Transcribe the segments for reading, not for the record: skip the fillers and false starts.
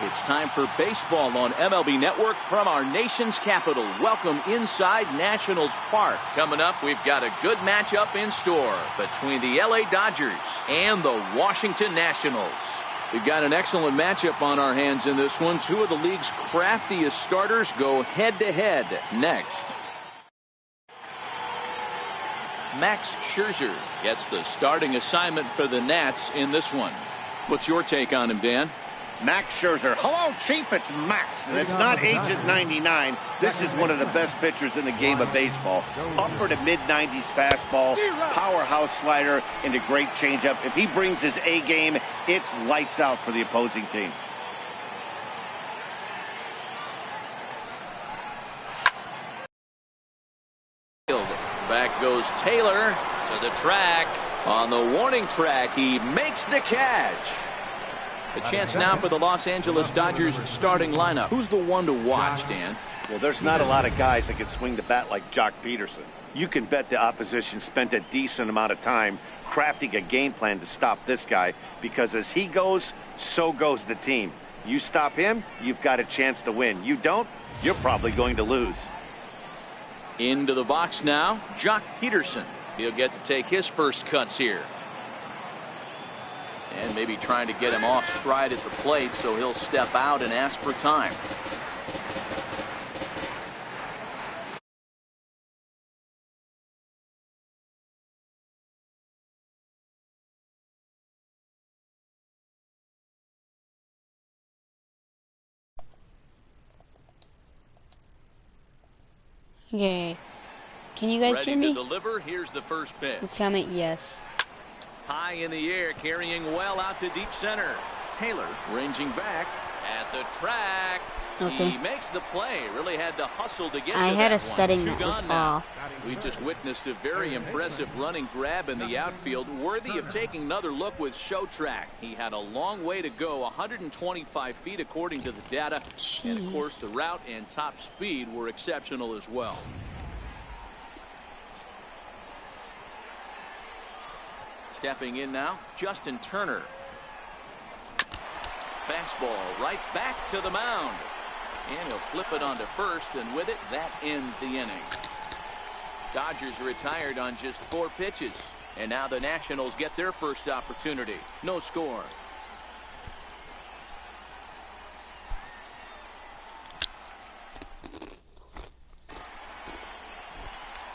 It's time for baseball on MLB Network from our nation's capital. Welcome inside Nationals Park. Coming up, we've got a good matchup in store between the LA Dodgers and the Washington Nationals. We've got an excellent matchup on our hands in this one. Two of the league's craftiest starters go head-to-head next. Max Scherzer gets the starting assignment for the Nats in this one. What's your take on him, Dan? Max Scherzer. Hello, Chief. It's Max. And it's not Agent 99. This is one of the best pitchers in the game of baseball. Upper to mid-90s fastball, powerhouse slider, and a great changeup. If he brings his A game, it's lights out for the opposing team. Back goes Taylor to the track. On the warning track, he makes the catch. A chance now for the Los Angeles Dodgers starting lineup. Who's the one to watch, Dan? Well, there's not a lot of guys that can swing the bat like Jock Peterson. You can bet the opposition spent a decent amount of time crafting a game plan to stop this guy, because as he goes, so goes the team. You stop him, you've got a chance to win. You don't, you're probably going to lose. Into the box now, Jock Peterson. He'll get to take his first cuts here. And maybe trying to get him off stride at the plate, so he'll step out and ask for time. Okay. Can you guys hear me? Ready to deliver. Here's the first pitch. Please comment yes. High in the air, carrying well out to deep center. Taylor ranging back at the track. Okay. He makes the play. Really had to hustle to get I to had that a one. setting Two that was gone now. off. We just witnessed a very impressive running grab in the outfield, worthy of taking another look with Show Track. He had a long way to go, 125 feet according to the data. Jeez. And of course the route and top speed were exceptional as well. Stepping in now, Justin Turner. Fastball right back to the mound. And he'll flip it onto first, and with it, that ends the inning. Dodgers retired on just 4 pitches. And now the Nationals get their first opportunity. No score.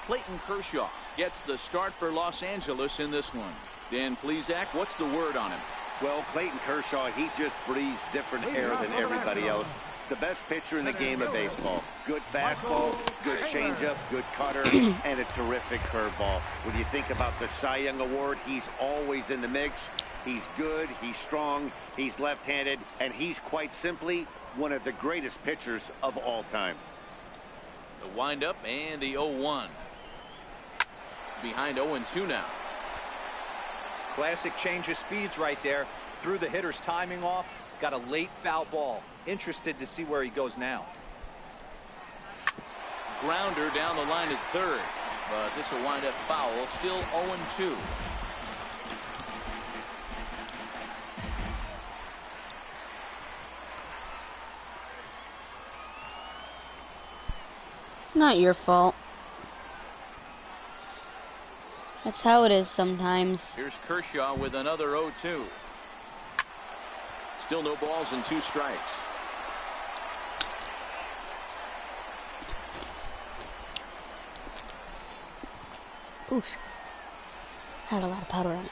Clayton Kershaw gets the start for Los Angeles in this one. Dan Plesac, what's the word on him? Well, Clayton Kershaw, he just breathes different air than everybody else. The best pitcher in the game of baseball. Good fastball, good changeup, good cutter, and a terrific curveball. When you think about the Cy Young Award, he's always in the mix. He's good, he's strong, he's left-handed, and he's quite simply one of the greatest pitchers of all time. The windup and the 0-1. Behind 0-2 now. Classic change of speeds right there. Threw the hitter's timing off. Got a late foul ball. Interested to see where he goes now. Grounder down the line at third. But this will wind up foul. Still 0-2. It's not your fault. That's how it is sometimes. Here's Kershaw with another 0-2. Still no balls and 2 strikes. Oof. Had a lot of powder on it.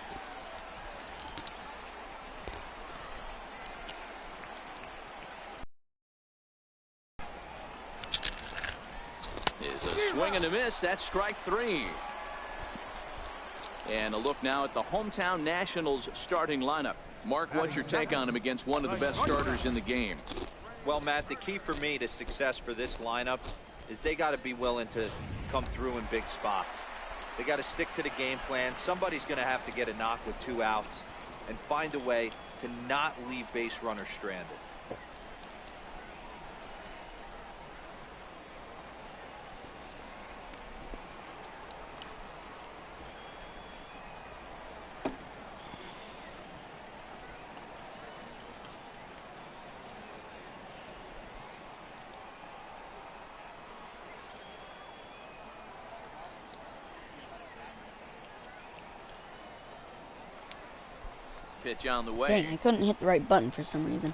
Is a swing and a miss. That's strike 3. And a look now at the hometown Nationals starting lineup. Mark, what's your take on him against one of the best starters in the game? Well, Matt, the key for me to success for this lineup is they got to be willing to come through in big spots. They got to stick to the game plan. Somebody's going to have to get a knock with 2 outs and find a way to not leave base runners stranded. Pitch on the way. Dang, I couldn't hit the right button for some reason.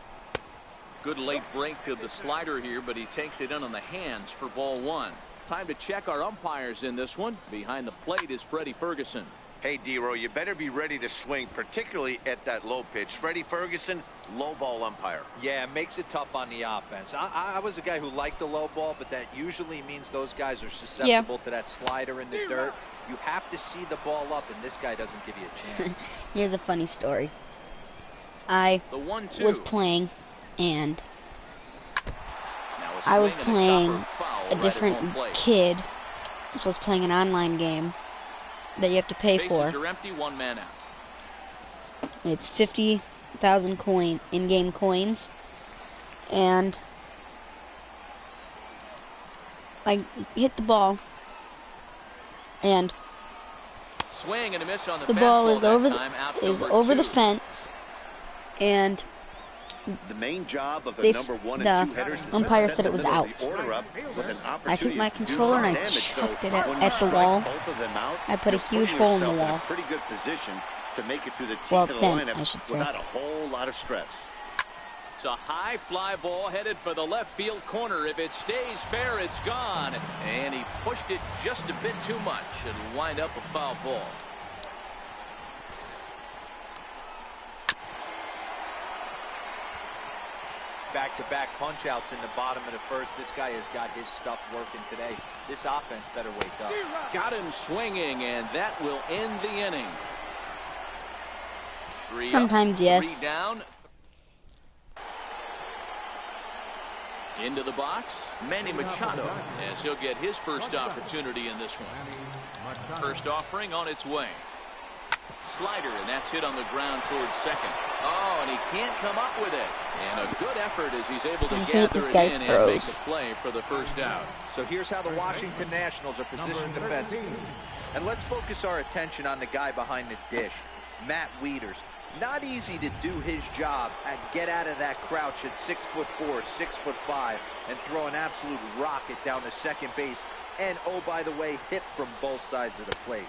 Good late break to the slider here, but he takes it in on the hands for ball one. Time to check our umpires in this one. Behind the plate is Freddie Ferguson. Hey, D-Row, you better be ready to swing, particularly at that low pitch. Freddie Ferguson, low ball umpire. Yeah, it makes it tough on the offense. I was a guy who liked the low ball, but that usually means those guys are susceptible to that slider in the dirt. You have to see the ball up, and this guy doesn't give you a chance. Here's a funny story. I was playing, and I was playing a different kid, which was playing an online game that you have to pay for. Bases are empty, one man out. It's 50,000 in-game coins, and I hit the ball, and swing and a miss on the ball is over the fence, and the main job of the number 1 and 2 hitters is umpire said it was out. I took my controller and I chucked it at the wall. I put a huge hole in the wall. Pretty good position to make it through the teeth Well, of the then, lineup I should say. without a whole lot of stress. It's a high fly ball headed for the left field corner. If it stays fair, it's gone. And he pushed it just a bit too much. It'll wind up a foul ball. Back-to-back punch-outs in the bottom of the first. This guy has got his stuff working today. This offense better wake up. Got him swinging, and that will end the inning. Sometimes, yes. 3 down. Into the box, Manny Machado, as he'll get his first opportunity in this one. First offering on its way. Slider, and that's hit on the ground towards second. Oh, and he can't come up with it. And a good effort as he's able to gather it in and make a play for the first out. So here's how the Washington Nationals are positioned defensively. And let's focus our attention on the guy behind the dish, Matt Wieters. Not easy to do his job and get out of that crouch at 6'4", 6'5", and throw an absolute rocket down to second base. And, oh, by the way, hit from both sides of the plate.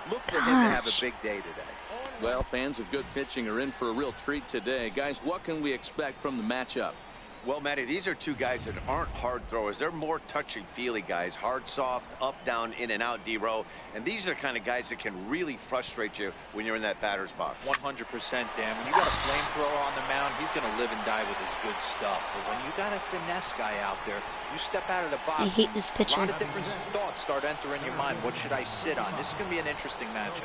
Look for him to have a big day today. Well, fans of good pitching are in for a real treat today. Guys, what can we expect from the matchup? Well, Matty, these are two guys that aren't hard throwers. They're more touchy-feely guys. Hard, soft, up, down, in and out, D-Row. And these are the kind of guys that can really frustrate you when you're in that batter's box. 100%, Dan. When you got a flamethrower on the mound, he's going to live and die with his good stuff. But when you got a finesse guy out there, you step out of the box. I hate this pitcher. A lot of different thoughts start entering your mind. What should I sit on? This is going to be an interesting matchup.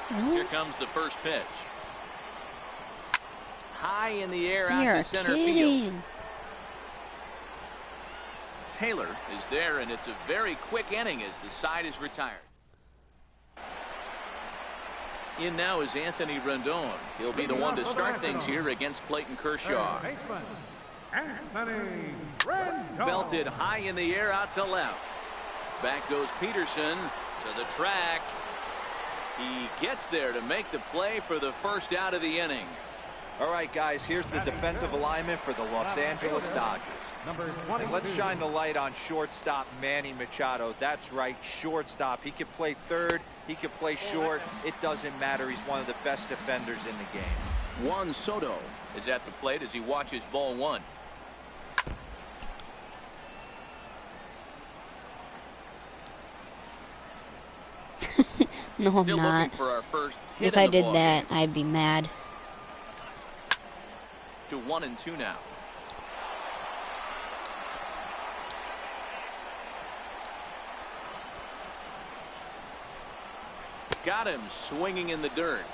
Really? Here comes the first pitch. High in the air out You're to center kidding. field. Taylor is there, and it's a very quick inning as the side is retired. In now is Anthony Rendon. He'll be the one to start things here against Clayton Kershaw. Belted high in the air out to left. Back goes Peterson to the track. He gets there to make the play for the first out of the inning. All right, guys, here's the defensive alignment for the Los Angeles Dodgers. And let's shine the light on shortstop Manny Machado. That's right, shortstop. He can play third. He can play short. It doesn't matter. He's one of the best defenders in the game. Juan Soto is at the plate as he watches ball one. No, I'm Still not. looking for our first hit If I in the did ball that, game. I'd be mad. To 1-2 now. Got him swinging in the dirt.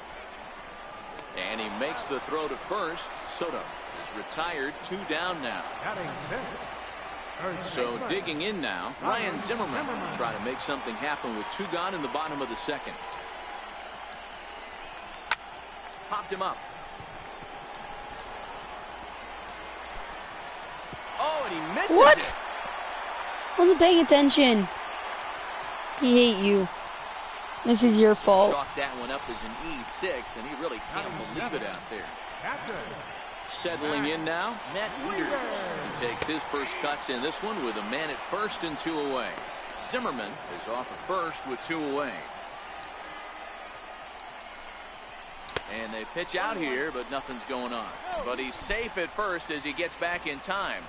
And he makes the throw to first. Soto is retired, 2 down now. So digging in now, Ryan Zimmerman will try to make something happen with 2 gone in the bottom of the second. Popped him up. Oh, and he misses What? it. Wasn't paying attention. He hate you. This is your fault. Chalked that one up as an E6, and he really can't believe it out there. Settling in now, Matt Wieters. He takes his first cuts in this one with a man at first and 2 away. Zimmerman is off at first with 2 away. And they pitch out here, but nothing's going on. But he's safe at first as he gets back in time.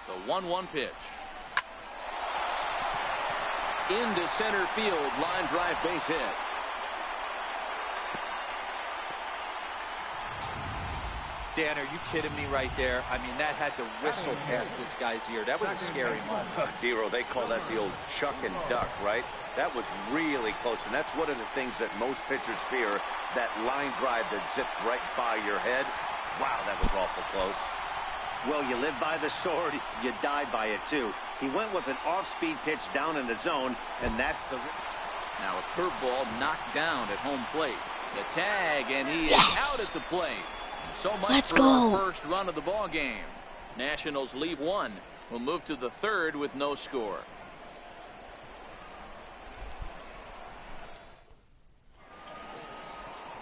The 1-1 pitch. Into center field, line drive base hit. Dan, are you kidding me right there? I mean, that had to whistle past this guy's ear. That was a scary moment. Dero, they call that the old chuck and duck, right? That was really close, and that's one of the things that most pitchers fear, that line drive that zipped right by your head. Wow, that was awful close. Well, you live by the sword, you die by it, too. He went with an off-speed pitch down in the zone, and that's the... Now a curveball knocked down at home plate. The tag, and he is out at the plate. So much for our first run of the ball game. Nationals leave 1. We'll move to the 3rd with no score.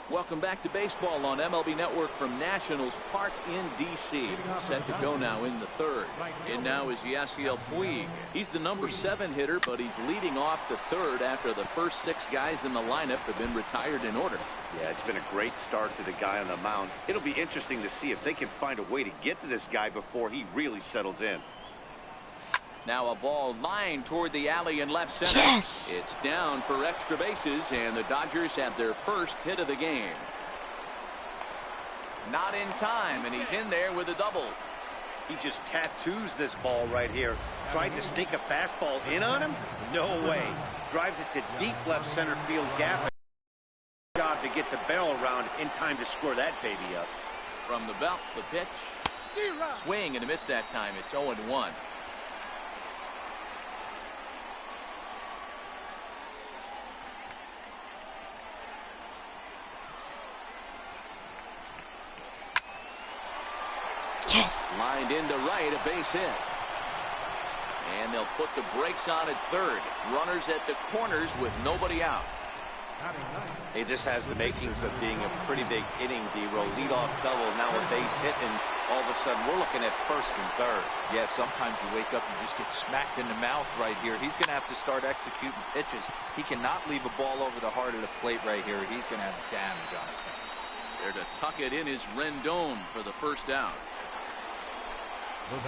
Welcome back to baseball on MLB Network from Nationals Park in D.C. Set to go now in the 3rd. In now is Yasiel Puig. He's the number 7 hitter, but he's leading off the 3rd after the first 6 guys in the lineup have been retired in order. Yeah, it's been a great start to the guy on the mound. It'll be interesting to see if they can find a way to get to this guy before he really settles in. Now a ball lined toward the alley in left center. Yes. It's down for extra bases, and the Dodgers have their first hit of the game. Not in time, and he's in there with a double. He just tattoos this ball right here. Tried to sneak a fastball in on him? No way. Drives it to deep left center field gap. Job to get the barrel around in time to score that baby up. From the belt, the pitch. Swing and a miss that time. It's 0-1. Yes. Lined into right, a base hit. And they'll put the brakes on at 3rd. Runners at the corners with nobody out. Hey, this has the makings of being a pretty big inning, Dero. Leadoff double, now a base hit, and all of a sudden we're looking at 1st and 3rd. Yeah, sometimes you wake up and just get smacked in the mouth right here. He's going to have to start executing pitches. He cannot leave a ball over the heart of the plate right here. He's going to have damage on his hands. There to tuck it in is Rendon for the first out.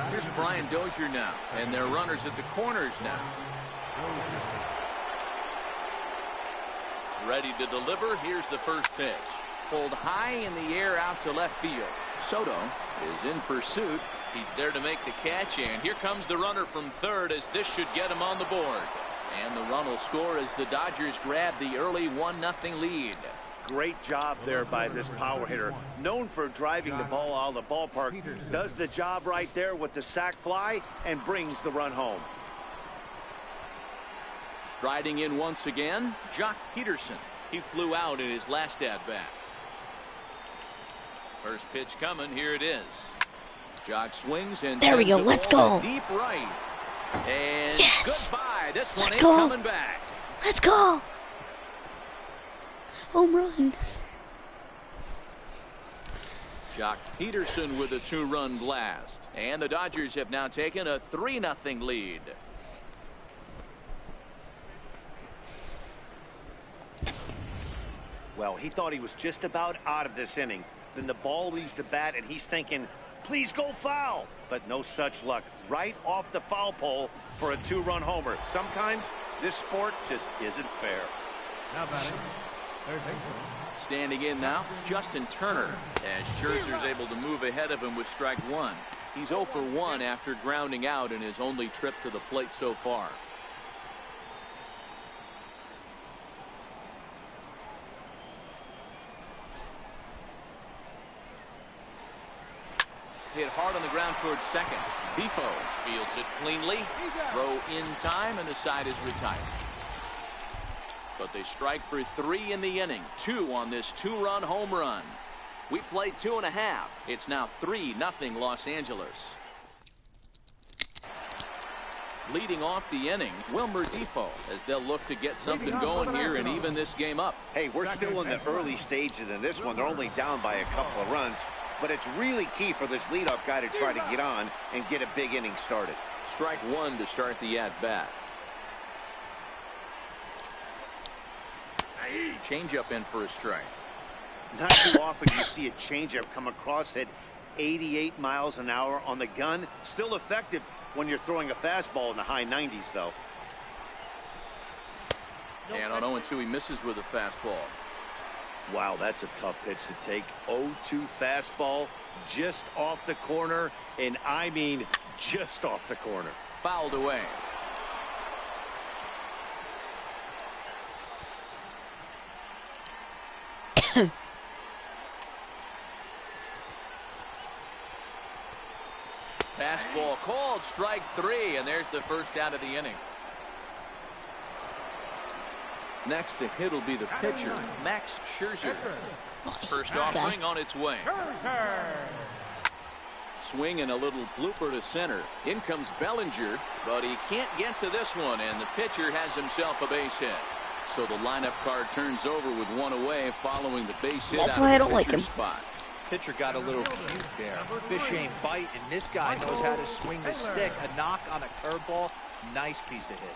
Here's Brian Dozier now, and their runners at the corners now. Ready to deliver. Here's the first pitch. Pulled high in the air out to left field. Soto is in pursuit. He's there to make the catch, and here comes the runner from 3rd as this should get him on the board. And the run will score as the Dodgers grab the early 1-0 lead. Great job there by this power hitter. Known for driving the ball out of the ballpark. Does the job right there with the sac fly and brings the run home. Striding in once again, Jock Peterson. He flew out in his last at-bat. First pitch coming. Here it is. Jock swings and there we go. Let's go. Deep right. And yes. Goodbye. This one ain't go. Coming back. Let's go. Home run. Jock Peterson with a 2-run blast. And the Dodgers have now taken a 3-0 lead. Well, he thought he was just about out of this inning. Then the ball leaves the bat, and he's thinking, please go foul. But no such luck. Right off the foul pole for a 2-run homer. Sometimes this sport just isn't fair. Now batting. Standing in now, Justin Turner, as Scherzer's able to move ahead of him with strike 1. He's 0 for 1 after grounding out in his only trip to the plate so far. Hit hard on the ground towards second. Bifo fields it cleanly. Throw in time, and the side is retired. But they strike for 3 in the inning. 2 on this 2-run home run. We played 2.5. It's now 3-0 Los Angeles. Leading off the inning, Wilmer Difo, as they'll look to get something going here and even this game up. Hey, we're still in the early stages in this one. They're only down by a couple of runs. but it's really key for this leadoff guy to try to get on and get a big inning started. Strike one to start the at-bat. Changeup in for a strike. Not too often you see a changeup come across at 88 miles an hour on the gun. Still effective when you're throwing a fastball in the high 90s, though. And on 0-2, he misses with a fastball. Wow, that's a tough pitch to take. 0-2 fastball just off the corner, and I mean just off the corner. Fouled away. Fastball called, strike three, and there's the first out of the inning. Next to hit will be the pitcher, Max Scherzer. First offering on its way. Swing and a little blooper to center. In comes Bellinger, but he can't get to this one, and the pitcher has himself a base hit. So the lineup card turns over with one away following the base hit. That's why I don't like him. Spot. Pitcher got a little cute there. Fish ain't bite, and this guy knows how to swing the stick. A knock on a curveball, nice piece of hit.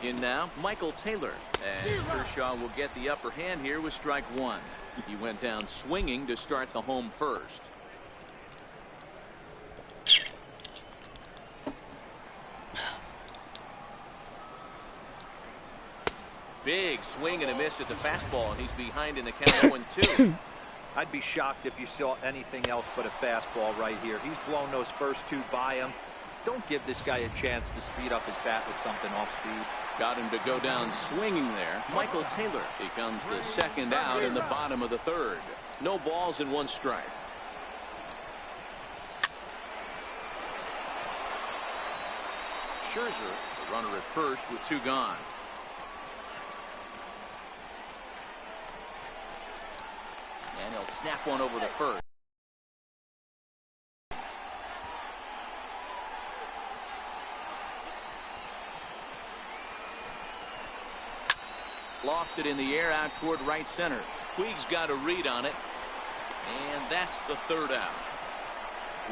In now, Michael Taylor, as Kershaw will get the upper hand here with strike one. He went down swinging to start the home first. Big swing and a miss at the fastball, and he's behind in the count 0-2. I'd be shocked if you saw anything else but a fastball right here. He's blown those first two by him. Don't give this guy a chance to speed up his bat with something off speed. Got him to go down swinging there. Michael Taylor becomes the second out in the bottom of the third. No balls and one strike. Scherzer, the runner at first with two gone. And he'll snap one over the first. Lofted in the air out toward right center. Puig's got a read on it. And that's the third out.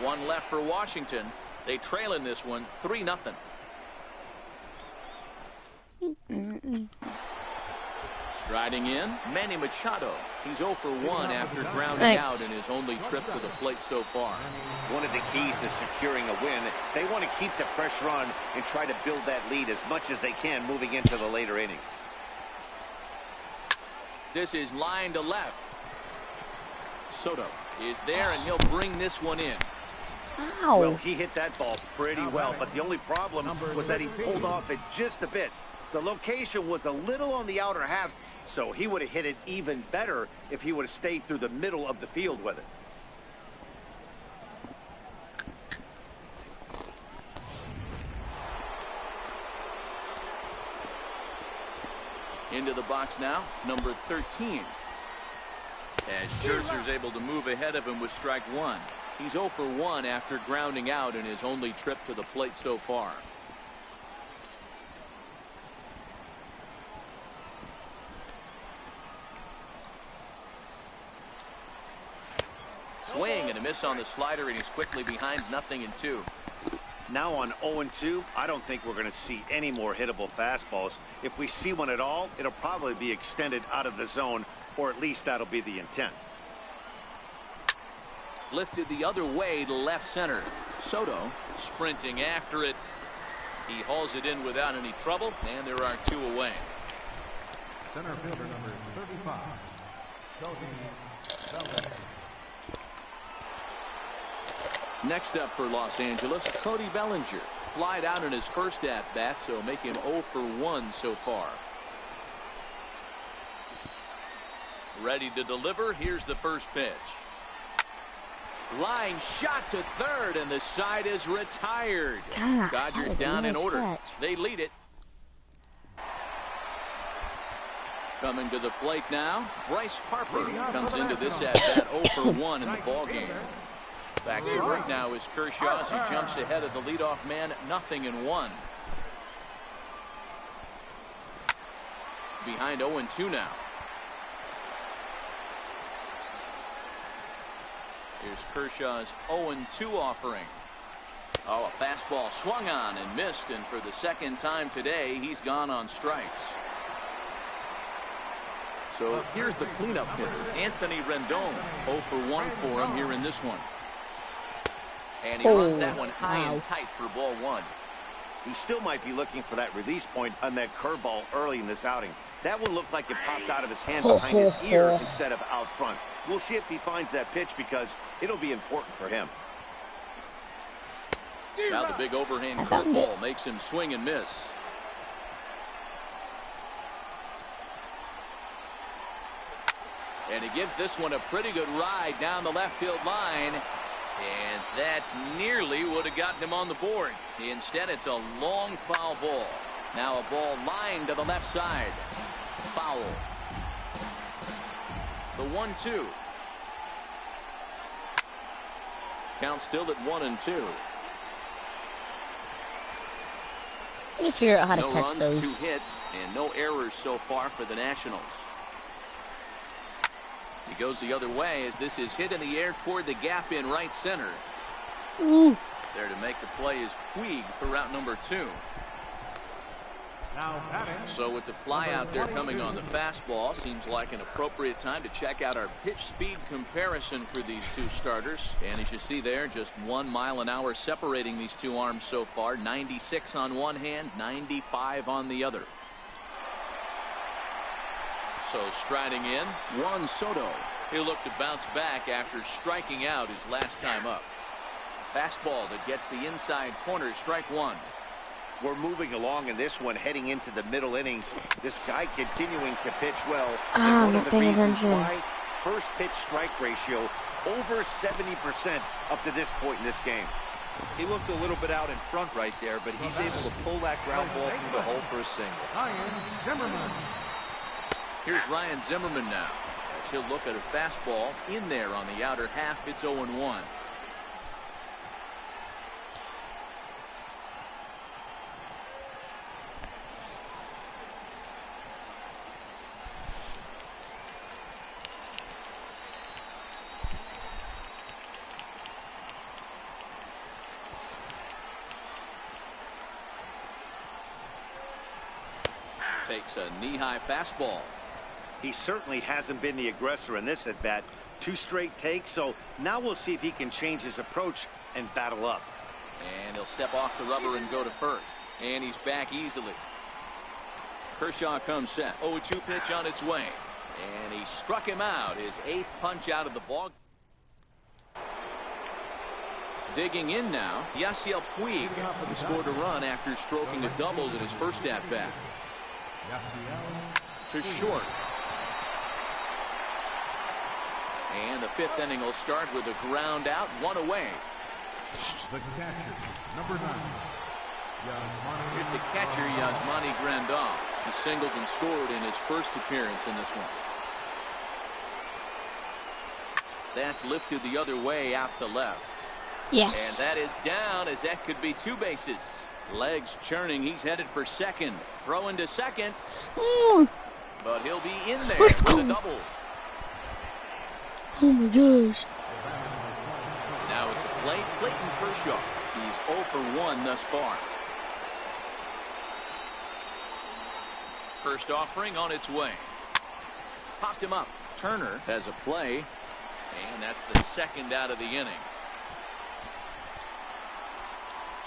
One left for Washington. They trail in this one 3-0. Striding in, Manny Machado. He's 0 for 1 after grounding out in his only trip to the plate so far. One of the keys to securing a win, they want to keep the pressure on and try to build that lead as much as they can moving into the later innings. This is line to left. Soto is there, and he'll bring this one in. Ow. Well, he hit that ball pretty well, but the only problem was that he pulled off it just a bit. The location was a little on the outer half, so he would have hit it even better if he would have stayed through the middle of the field with it. Into the box now, number 13. As Scherzer's able to move ahead of him with strike one. He's 0 for 1 after grounding out in his only trip to the plate so far. Swing and a miss on the slider, and he's quickly behind 0-2. Now on 0-2, I don't think we're going to see any more hittable fastballs. If we see one at all, it'll probably be extended out of the zone, or at least that'll be the intent. Lifted the other way to left center. Soto sprinting after it. He hauls it in without any trouble, and there are two away. Center fielder number 35. Cody. Next up for Los Angeles, Cody Bellinger. Flied out in his first at-bat, so make him 0 for 1 so far. Ready to deliver. Here's the first pitch. Line shot to third, and the side is retired. Dodgers down in order. They lead it. Coming to the plate now, Bryce Harper comes into this at bat 0 for 1 in the ballgame. Back to work now is Kershaw as he jumps ahead of the leadoff man, 0-1. Behind 0-2 now. Here's Kershaw's 0-2 offering. Oh, a fastball swung on and missed, and for the second time today, he's gone on strikes. So here's the cleanup hitter, Anthony Rendon. 0 for 1 for him here in this one. And he runs that one high and tight for ball 1. He still might be looking for that release point on that curveball early in this outing. That one looked like it popped out of his hand behind his ear instead of out front. We'll see if he finds that pitch because it'll be important for him. Now the big overhand curveball makes him swing and miss. And he gives this one a pretty good ride down the left field line. And that nearly would have gotten him on the board. Instead, it's a long foul ball. Now a ball lined to the left side. Foul. The 1-2. Count still at 1-2. You figure out how to catch runs, those. 2 hits, and no errors so far for the Nationals. He goes the other way as this is hit in the air toward the gap in right center. There to make the play is Puig for route number 2. Now so with the fly out there coming on the fastball, seems like an appropriate time to check out our pitch speed comparison for these two starters. And as you see there, just 1 mile an hour separating these two arms so far. 96 on one hand, 95 on the other. So striding in, Juan Soto. He'll look to bounce back after striking out his last time up. Fastball that gets the inside corner, strike 1. We're moving along in this one, heading into the middle innings. This guy continuing to pitch well. And one of the reasons why, first pitch strike ratio over 70% up to this point in this game. He looked a little bit out in front right there, but he's able to pull that ground ball through the hole for a single. Ryan Zimmerman. Here's Ryan Zimmerman now, as he'll look at a fastball in there on the outer half. It's 0-1. Takes a knee-high fastball. He certainly hasn't been the aggressor in this at-bat. 2 straight takes, so now we'll see if he can change his approach and battle up. And he'll step off the rubber and go to first. And he's back easily. Kershaw comes set. 0-2 pitch on its way. And he struck him out. His 8th punch out of the ball. Digging in now, Yasiel Puig. He scored a run after stroking a double in his first at-bat. To short. And the 5th inning will start with a ground out, 1 away. The catcher, number 9. Here's the catcher, Yasmani Grandal. He singled and scored in his first appearance in this one. That's lifted the other way out to left. Yes. And that is down, as that could be 2 bases. Legs churning. He's headed for second. Throwing to second. But he'll be in there with a double. Oh my gosh. Now at the plate, Clayton Kershaw. He's 0 for 1 thus far. First offering on its way. Popped him up. Turner has a play. And that's the 2nd out of the inning.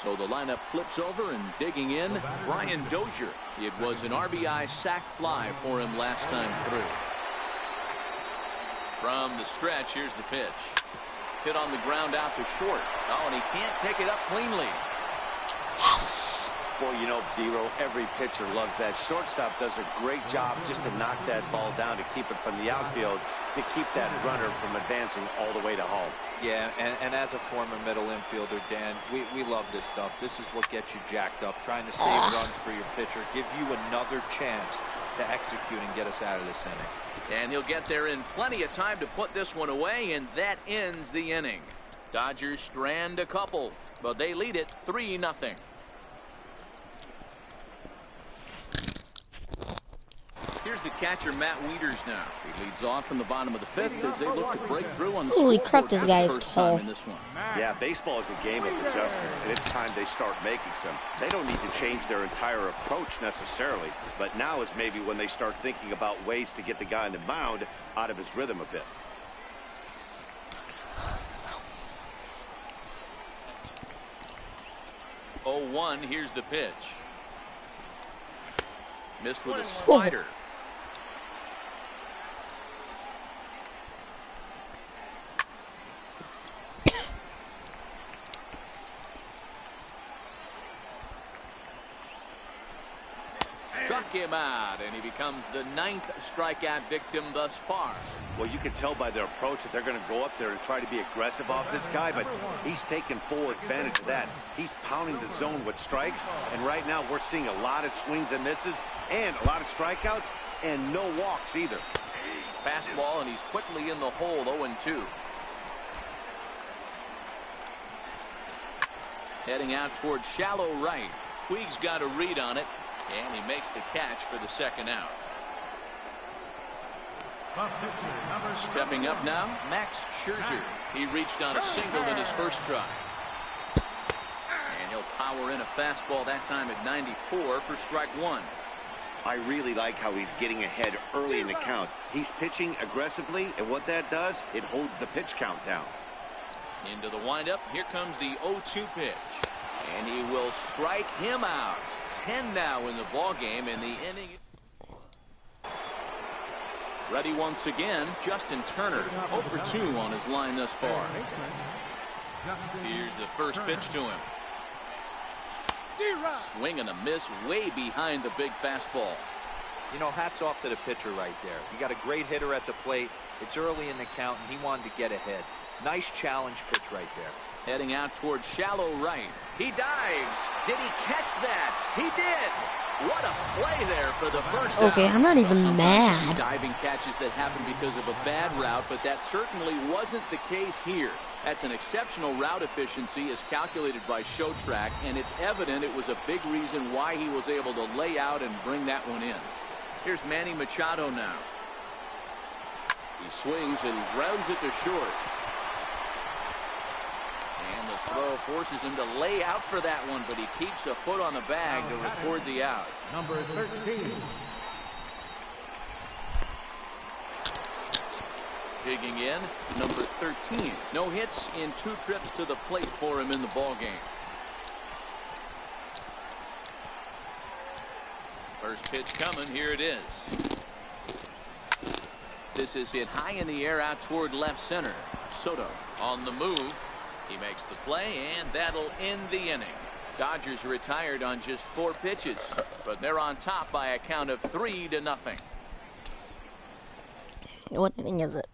So the lineup flips over, and digging in, Brian Dozier. It was an RBI sac fly for him last time through. From the stretch, here's the pitch. Hit on the ground out to short. Oh, and he can't pick it up cleanly. Yes. Boy, you know, D-Row, every pitcher loves that. Shortstop does a great job just to knock that ball down to keep it from the outfield. to keep that runner from advancing all the way to home. Yeah, and as a former middle infielder, Dan, we love this stuff. This is what gets you jacked up, trying to save runs for your pitcher, give you another chance to execute and get us out of this inning. And he'll get there in plenty of time to put this one away, and that ends the inning. Dodgers strand a couple, but they lead it 3-0. Here's the catcher, Matt Wieters now. He leads off in the bottom of the 5th as they look to break through on the Holy crap, this guy is tall. in this one. Yeah, baseball is a game of adjustments, and it's time they start making some. They don't need to change their entire approach necessarily, but now is maybe when they start thinking about ways to get the guy on the mound out of his rhythm a bit. Oh, 1, here's the pitch. Missed with a slider. Struck him out, and he becomes the 9th strikeout victim thus far. Well, you can tell by their approach that they're going to go up there and try to be aggressive off this guy, but he's taking full advantage of that. He's pounding the zone with strikes, and right now we're seeing a lot of swings and misses and a lot of strikeouts and no walks either. Fastball, and he's quickly in the hole, 0-2. Heading out towards shallow right. Puig's got a read on it, and he makes the catch for the second out. Stepping up now, Max Scherzer. He reached on a single in his first try. And he'll power in a fastball that time at 94 for strike 1. I really like how he's getting ahead early in the count. He's pitching aggressively, and what that does, it holds the pitch count down. Into the windup, here comes the 0-2 pitch. And he will strike him out. 10 now in the ball game, and the inning. Ready once again, Justin Turner, 0 for 2 on his line thus far. Here's the first pitch to him. Swing and a miss way behind the big fastball. You know, hats off to the pitcher right there. You got a great hitter at the plate. It's early in the count, and he wanted to get ahead. Nice challenge pitch right there. Heading out towards shallow right. He dives. Did he catch that? He did. What a play there for the first Okay, out. I'm not even Sometimes mad. you see diving catches that happen because of a bad route, but that certainly wasn't the case here. That's an exceptional route efficiency as calculated by ShowTrack, and it's evident it was a big reason why he was able to lay out and bring that one in. Here's Manny Machado now. He swings and grounds it to short. And the throw forces him to lay out for that one, but he keeps a foot on the bag to record the out. Number 13. Digging in, number 13. No hits in 2 trips to the plate for him in the ball game. First pitch coming, here it is. This is hit high in the air out toward left center. Soto on the move. He makes the play, and that'll end the inning. Dodgers retired on just 4 pitches, but they're on top by a count of 3-0. What inning is it?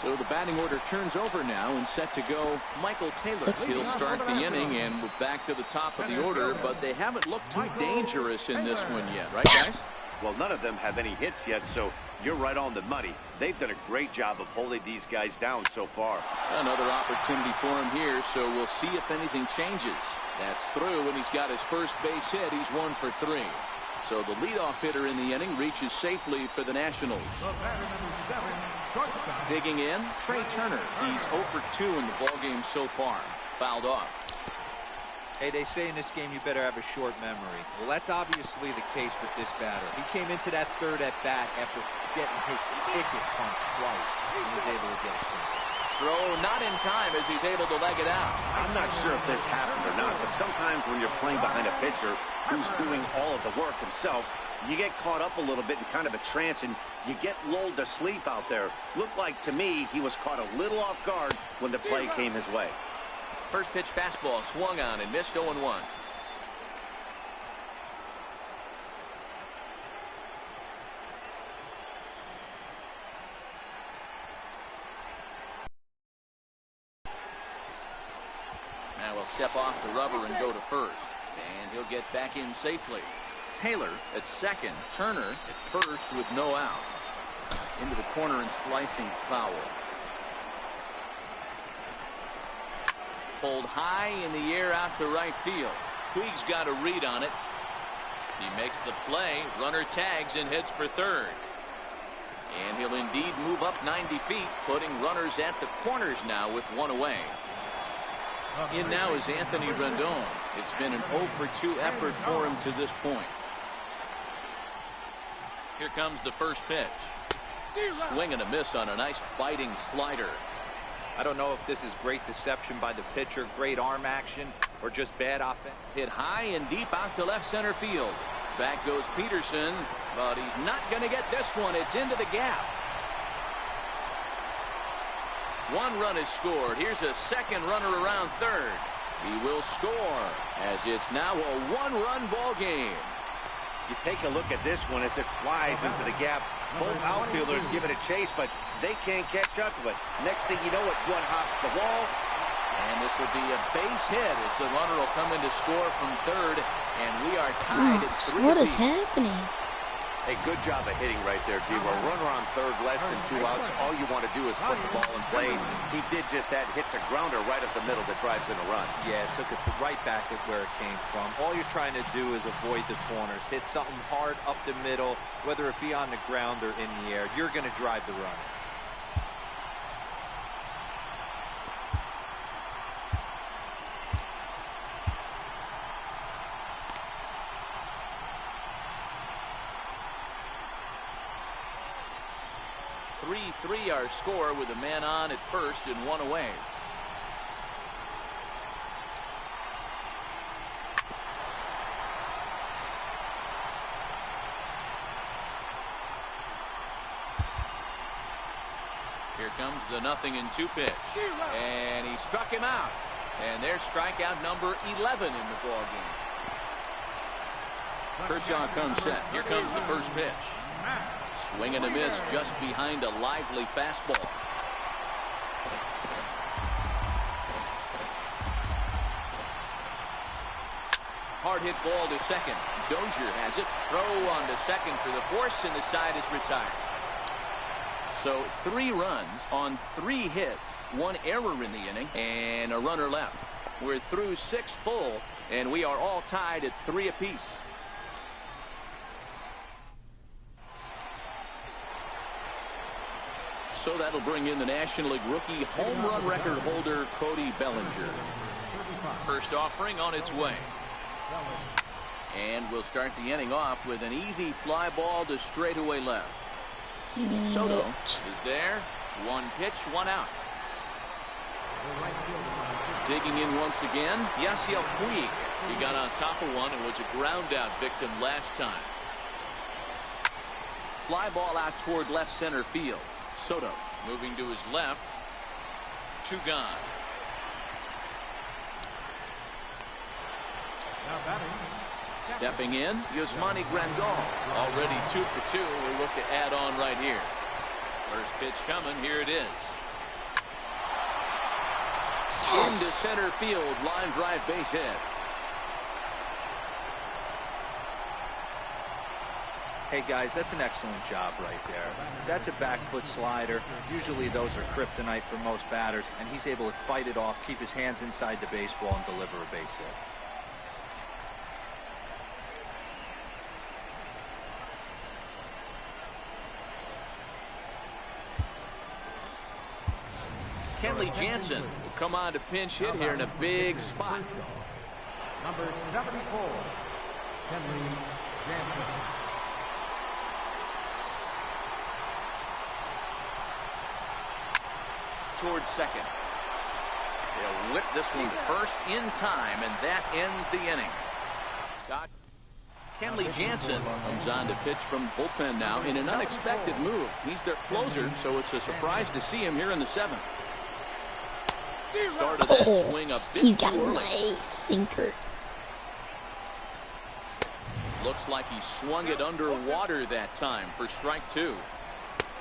So the batting order turns over now, and set to go Michael Taylor. He'll start the inning, and we're back to the top of the order, but they haven't looked too dangerous in this one yet, right, guys? Well, none of them have any hits yet, so you're right on the money. They've done a great job of holding these guys down so far. Another opportunity for him here, so we'll see if anything changes. That's through, and he's got his first base hit. He's 1 for 3. So the leadoff hitter in the inning reaches safely for the Nationals. Digging in, Trey Turner. He's 0 for 2 in the ballgame so far. Fouled off. Hey, they say in this game you better have a short memory. Well, that's obviously the case with this batter. He came into that third at bat after getting his ticket punched twice. He was able to get a single. Throw not in time as he's able to leg it out. I'm not sure if this happened or not, but sometimes when you're playing behind a pitcher who's doing all of the work himself, you get caught up a little bit in kind of a trance and you get lulled to sleep out there. Looked like to me he was caught a little off guard when the play came his way. First pitch fastball swung on and missed 0-1. Now he'll step off the rubber and go to first. And he'll get back in safely. Taylor at second. Turner at first with no outs. Into the corner and slicing foul. Pulled high in the air out to right field. Puig's got a read on it. He makes the play. Runner tags and heads for third. And he'll indeed move up 90 feet, putting runners at the corners now with one away. In now is Anthony Rendon. It's been an 0 for 2 effort for him to this point. Here comes the first pitch. Swing and a miss on a nice biting slider. I don't know if this is great deception by the pitcher, great arm action, or just bad offense. Hit high and deep out to left center field. Back goes Peterson, but he's not going to get this one. It's into the gap. One run is scored. Here's a second runner around third. He will score as it's now a one-run ball game. You take a look at this one as it flies into the gap. Both outfielders give it a chase, but they can't catch up to it. Next thing you know, it one hops the wall. And this will be a base hit as the runner will come in to score from third. And we are tied at 3 What is apiece. happening? Hey, good job of hitting right there, D. A runner on third, less than 2 outs. All you want to do is put the ball in play. He did just that. Hits a grounder right up the middle that drives in a run. Yeah, took it right back at where it came from. All you're trying to do is avoid the corners. Hit something hard up the middle, whether it be on the ground or in the air. You're going to drive the run. Our score with a man on at first and one away. Here comes the 0-2 pitch, and he struck him out, and there's strikeout number 11 in the ball game. Kershaw comes set. Here comes the first pitch. Swing and a miss just behind a lively fastball. Hard hit ball to second. Dozier has it. Throw on to second for the force, and the side is retired. So 3 runs on 3 hits, 1 error in the inning, and a runner left. We're through 6 full, and we are all tied at 3 apiece. So that'll bring in the National League rookie home run record holder Cody Bellinger. First offering on its way. And we'll start the inning off with an easy fly ball to straightaway left. Soto is there. 1 pitch, 1 out. Digging in once again, Yasiel Puig. He got on top of one and was a ground out victim last time. Fly ball out toward left center field. Soto moving to his left. 2 gone. Stepping in, Yasmani Grandal. Already 2 for 2. We look to add on right here. First pitch coming. Here it is. Yes. Into center field. Line drive base hit. Hey guys, that's an excellent job right there. That's a back foot slider. Usually those are kryptonite for most batters, and he's able to fight it off, keep his hands inside the baseball, and deliver a base hit. Kenley Jansen will come on to pinch hit here in a big spot. Number 74, Kenley Jansen. Towards second. They'll whip this one to first in time, and that ends the inning. Scott Kenley Jansen comes on to pitch from bullpen now in an unexpected move. He's their closer, so it's a surprise to see him here in the 7th. Started that swing a bit He's got too a early. nice sinker. Looks like he swung it underwater that time for strike 2.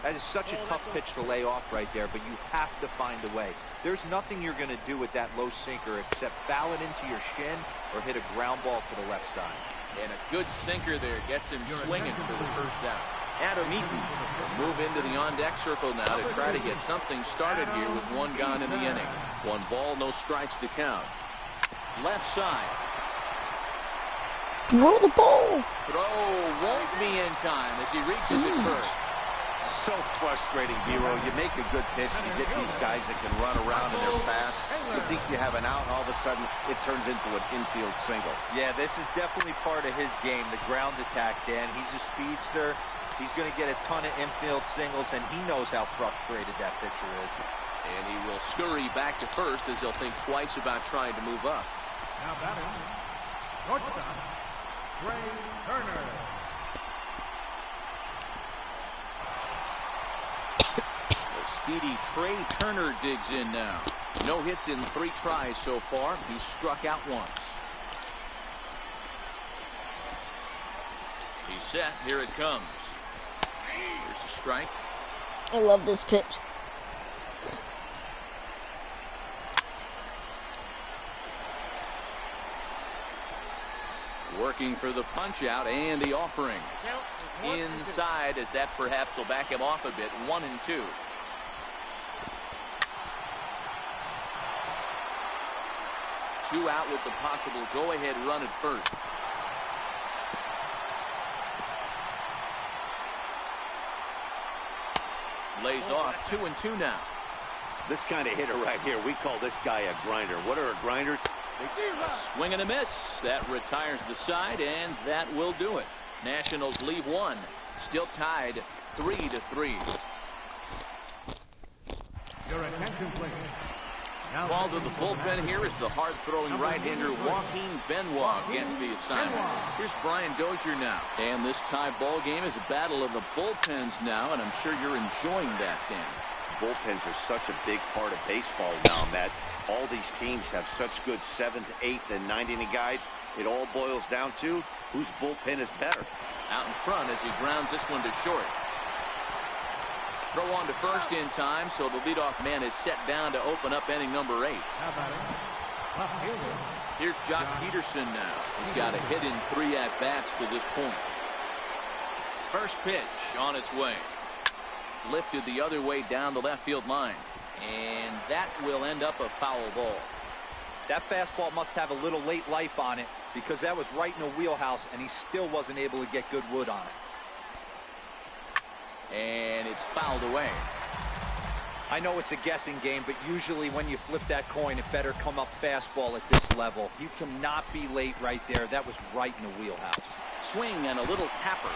That is such a tough pitch to lay off right there, but you have to find a way. There's nothing you're going to do with that low sinker except foul it into your shin or hit a ground ball to the left side. And a good sinker there gets him swinging for the first out. Adam Eaton will move into the on-deck circle now to try to get something started here with one gone in the inning. 1 ball, no strikes to count. Left side. Throw the ball. Throw won't be in time as he reaches it first. So frustrating, Vero. You make a good pitch, and you get these guys that can run around and they're fast. You think you have an out, and all of a sudden it turns into an infield single. Yeah, this is definitely part of his game, the ground attack, Dan. He's a speedster. He's going to get a ton of infield singles, and he knows how frustrated that pitcher is. And he will scurry back to first as he'll think twice about trying to move up. Now batting, shortstop, Trey Turner. Speedy Trey Turner digs in now. No hits in 3 tries so far. He's struck out once. He's set. Here it comes. Here's a strike. I love this pitch. Working for the punch out and the offering. Inside as that perhaps will back him off a bit. 1-2. Two out with the possible go-ahead run at first. Lays off. 2-2 now. This kind of hitter right here, we call this guy a grinder. What are grinders? A swing and a miss. That retires the side, and that will do it. Nationals leave 1. Still tied 3-3. Your attention, please. Called to the bullpen here is the hard-throwing right-hander Joaquin Benoit gets the assignment. Here's Brian Dozier now. And this tie ball game is a battle of the bullpens now, and I'm sure you're enjoying that, Dan. Bullpens are such a big part of baseball now, Matt. All these teams have such good 7th, 8th, and 9th inning guys. It all boils down to whose bullpen is better. Out in front as he grounds this one to short. Throw on to first in time, so the leadoff man is set down to open up inning number 8. Here's Jock Peterson now. He's got a hit in 3 at-bats to this point. First pitch on its way. Lifted the other way down the left field line. And that will end up a foul ball. That fastball must have a little late life on it because that was right in the wheelhouse, and he still wasn't able to get good wood on it. And it's fouled away. I know it's a guessing game, but usually when you flip that coin, it better come up fastball at this level. You cannot be late right there. That was right in the wheelhouse. Swing and a little tapper.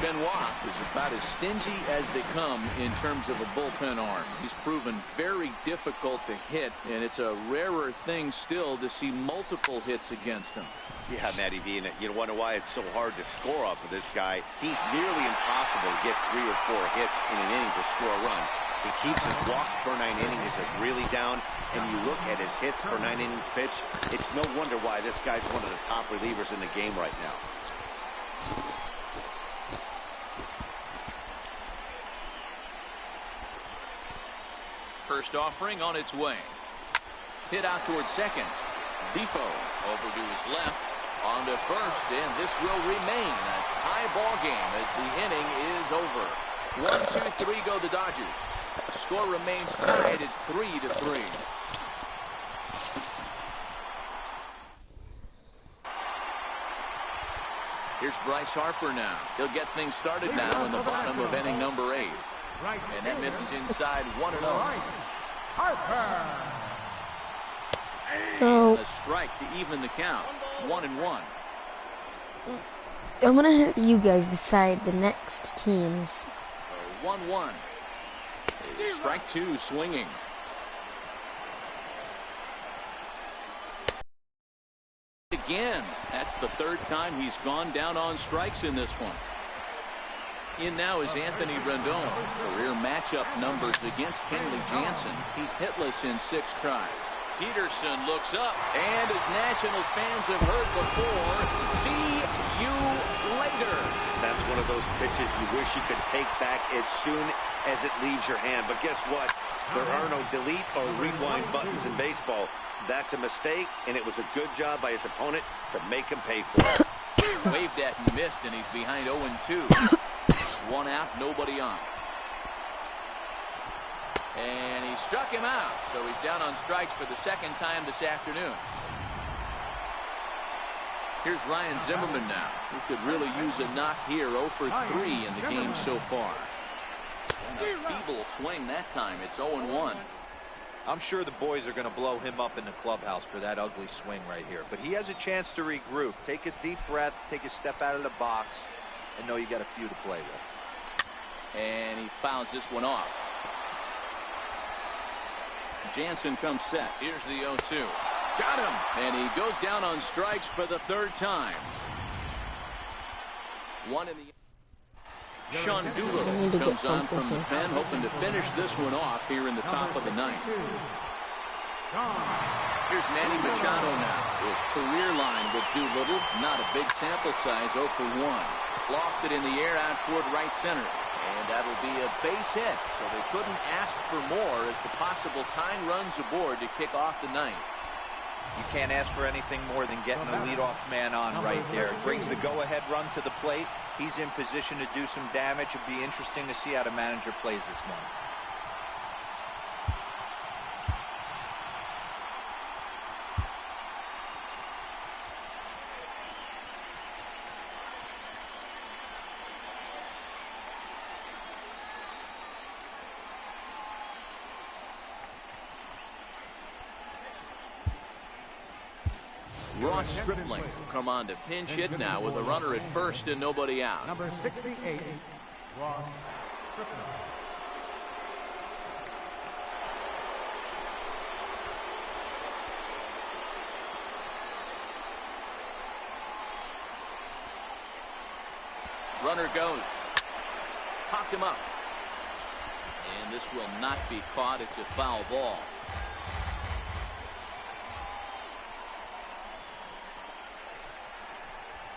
Benoit is about as stingy as they come in terms of a bullpen arm. He's proven very difficult to hit, and it's a rarer thing still to see multiple hits against him. Yeah, Matty V, and you wonder why it's so hard to score off of this guy. He's nearly impossible to get 3 or 4 hits in an inning to score a run. He keeps his walks per 9 innings really down, and you look at his hits per 9 innings pitch, it's no wonder why this guy's one of the top relievers in the game right now. First offering on its way. Hit out towards second. Defoe over to his left. On to first, and this will remain a tie ball game as the inning is over. 1-2-3 go the Dodgers. Score remains tied at 3-3. Here's Bryce Harper now. He'll get things started now in the bottom of inning number 8. And that misses inside 1-0. Harper. So A strike to even the count. 1-1. I'm gonna have you guys decide the next teams. 1-1. Strike 2 swinging. Again, that's the 3rd time he's gone down on strikes in this one. In now is Anthony Rendon. Career matchup numbers against Kenley Jansen. He's hitless in 6 tries. Peterson looks up, and as Nationals fans have heard before, see you later. That's one of those pitches you wish you could take back as soon as it leaves your hand. But guess what? There are no delete or rewind buttons in baseball. That's a mistake, and it was a good job by his opponent to make him pay for it. Waved at and missed, and he's behind 0-2. 1 out, nobody on. And he struck him out, so he's down on strikes for the second time this afternoon. Here's Ryan Zimmerman now, who could really use a knock here. 0 for 3 in the game so far. And a feeble swing that time. It's 0-1. I'm sure the boys are going to blow him up in the clubhouse for that ugly swing right here. But he has a chance to regroup. Take a deep breath, take a step out of the box, and know you got a few to play with. And he fouls this one off. Jansen comes set. Here's the 0-2. Got him. And he goes down on strikes for the 3rd time. 1 in the... Sean Doolittle comes on from the pen, hoping to finish this one off here in the top of the 9th. Here's Manny Machado now. His career line with Doolittle. Not a big sample size, 0 for 1. Lofted in the air out toward right center. And that'll be a base hit, so they couldn't ask for more as the possible tying runs aboard to kick off the 9th. You can't ask for anything more than getting the leadoff man on right there. It brings the go-ahead run to the plate. He's in position to do some damage. It'd be interesting to see how the manager plays this one. Ross Stripling will come on to pinch hit now with a runner at first and nobody out. Number 68, Ross Stripling. Runner goes. Popped him up. And this will not be caught. It's a foul ball.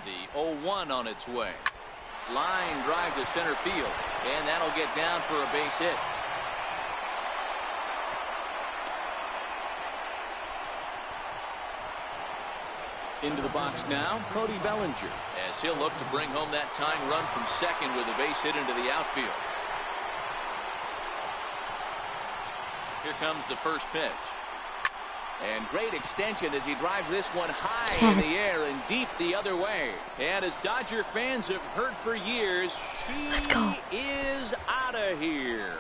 The 0-1 on its way. Line drive to center field. And that'll get down for a base hit. Into the box now, Cody Bellinger, as he'll look to bring home that tying run from second with a base hit into the outfield. Here comes the first pitch. And great extension as he drives this one high in the air and deep the other way. And as Dodger fans have heard for years, she is out of here.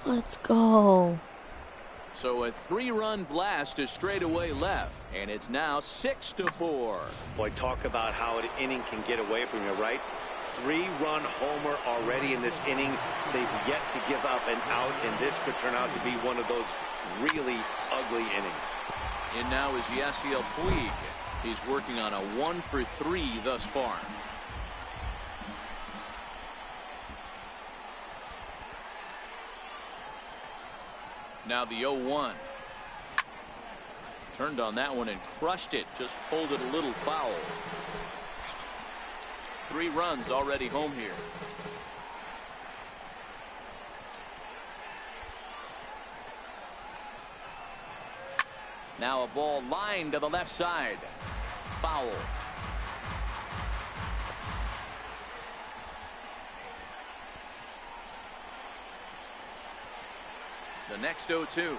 Let's go. So a 3-run blast to straightaway left, and it's now 6-4. Boy, talk about how an inning can get away from you, right? 3-run homer already in this inning. They've yet to give up an out, and this could turn out to be one of those really ugly innings. And now is Yasiel Puig. He's working on a 1 for 3 thus far. Now the 0-1. Turned on that one and crushed it. Just pulled it a little foul. 3 runs already home here. Now a ball lined to the left side. Foul. The next 0-2.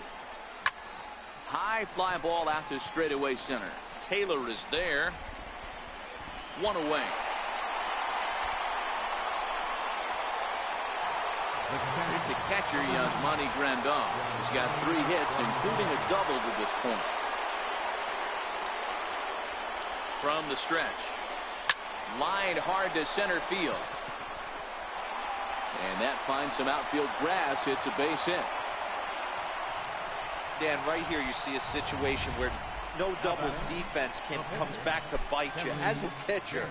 High fly ball out to straightaway center. Taylor is there. 1 away. Here's the catcher, Yasmani Grandal. He's got 3 hits, including a double to this point. From the stretch. Lined hard to center field. And that finds some outfield grass. It's a base hit. Dan, right here you see a situation where no doubles defense comes back to bite you. As a pitcher,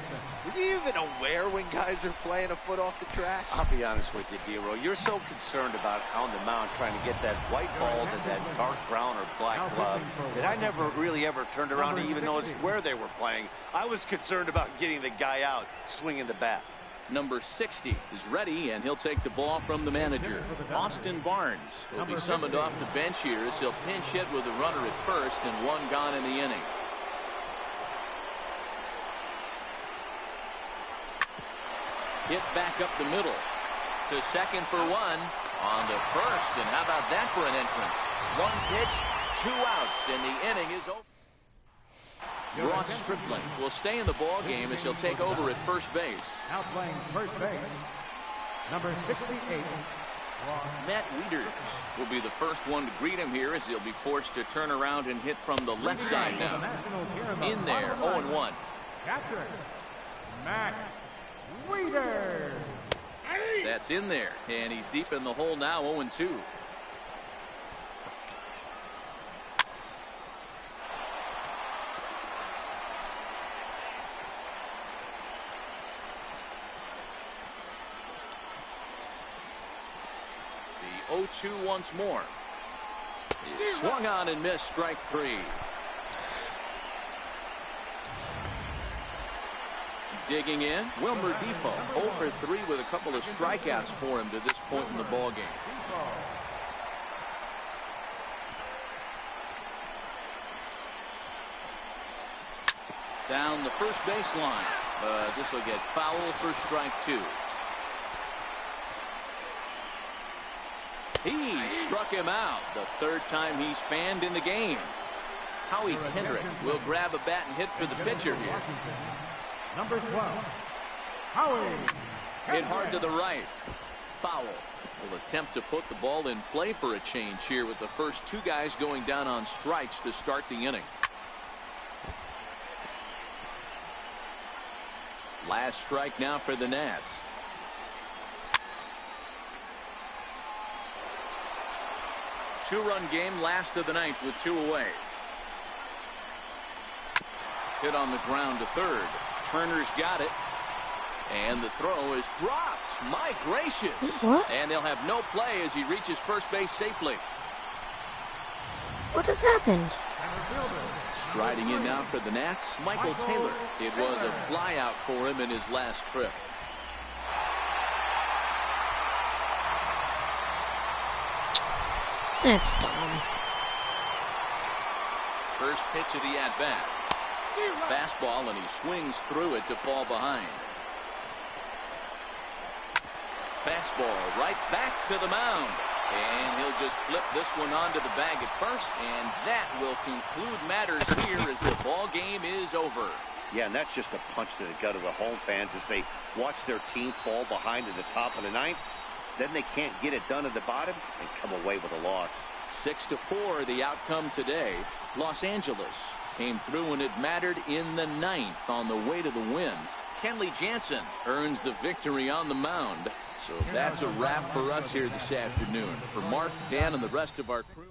were you even aware when guys are playing a foot off the track? I'll be honest with you, D-Roll. You're so concerned about on the mound trying to get that white ball to that dark brown or black glove that I never really ever turned around to even notice where they were playing. I was concerned about getting the guy out swinging the bat. Number 60 is ready, and he'll take the ball from the manager. Austin Barnes will be summoned off the bench here as he'll pinch hit with a runner at first and one gone in the inning. Hit back up the middle to second for one on to first, and how about that for an entrance? One pitch, 2 outs, and the inning is over. Ross Stripling will stay in the ball game as he'll take over at first base. Now playing first base, number 68. Matt Wieters will be the first one to greet him here as he'll be forced to turn around and hit from the left side now. In there, 0-1. Catcher, Matt Wieters. That's in there, and he's deep in the hole now, 0-2. The 0-2 once more. He swung on and missed, strike 3. Digging in, Wilmer Defoe, 0 for 3 with a couple of strikeouts for him to this point in the ball game. Down the first baseline, but this will get foul for strike 2. He struck him out the third time he's fanned in the game. Howie Kendrick will grab a bat and hit for the pitcher here. Number 12, Howie. Hit hard to the right. Foul. Will attempt to put the ball in play for a change here with the first 2 guys going down on strikes to start the inning. Last strike now for the Nats. Two-run game, last of the ninth with 2 away. Hit on the ground to third. Turner's got it. And the throw is dropped. My gracious. What? And they'll have no play as he reaches first base safely. What has happened? Striding in now for the Nats, Michael Taylor. It was a flyout for him in his last trip. That's dumb. First pitch of the at-bat. Fastball, and he swings through it to fall behind. Fastball right back to the mound. And he'll just flip this one onto the bag at first, and that will conclude matters here as the ball game is over. Yeah, and that's just a punch to the gut of the home fans as they watch their team fall behind at the top of the ninth. Then they can't get it done at the bottom and come away with a loss. 6-4 the outcome today. Los Angeles came through when it mattered in the ninth on the way to the win. Kenley Jansen earns the victory on the mound. So that's a wrap for us here this afternoon. For Mark, Dan, and the rest of our crew.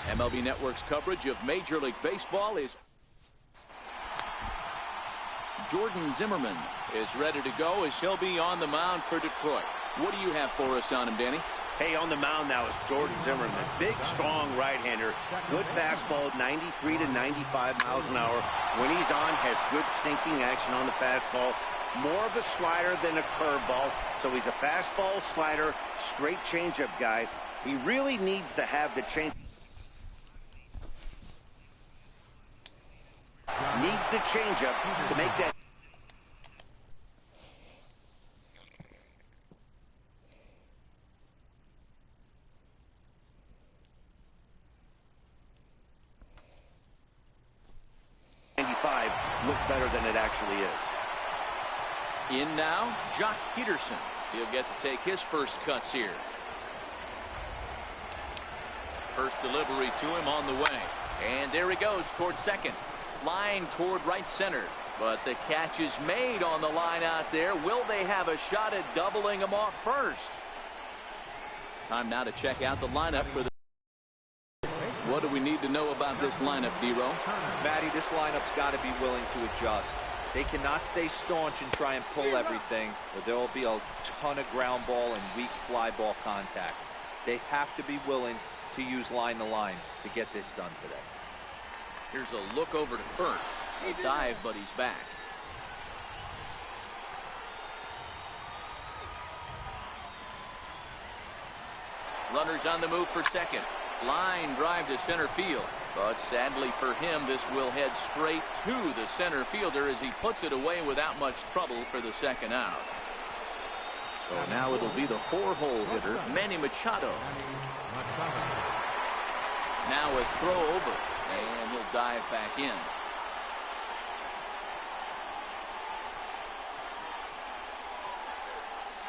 MLB Network's coverage of Major League Baseball is... Jordan Zimmermann is ready to go as he'll be on the mound for Detroit. What do you have for us on him, Danny? Hey, on the mound now is Jordan Zimmermann. Big, strong right-hander. Good fastball, 93 to 95 miles an hour. When he's on, has good sinking action on the fastball. More of a slider than a curveball. So he's a fastball, slider, straight changeup guy. He really needs to have the change. Needs the changeup to make that. Look better than it actually is. In now, Jock Peterson. He'll get to take his first cuts here. First delivery to him on the way. And there he goes towards second. Line toward right center. But the catch is made on the line out there. Will they have a shot at doubling him off first? Time now to check out the lineup for the... What do we need to know about this lineup, D-Row? Matty, this lineup's got to be willing to adjust. They cannot stay staunch and try and pull everything, or there will be a ton of ground ball and weak fly ball contact. They have to be willing to use line to line to get this done today. Here's a look over to first. A dive, but he's back. Runners on the move for second. Line drive to center field. But sadly for him, this will head straight to the center fielder as he puts it away without much trouble for the second out. So now it'll be the four-hole hitter, Manny Machado. Now a throw over, and he'll dive back in.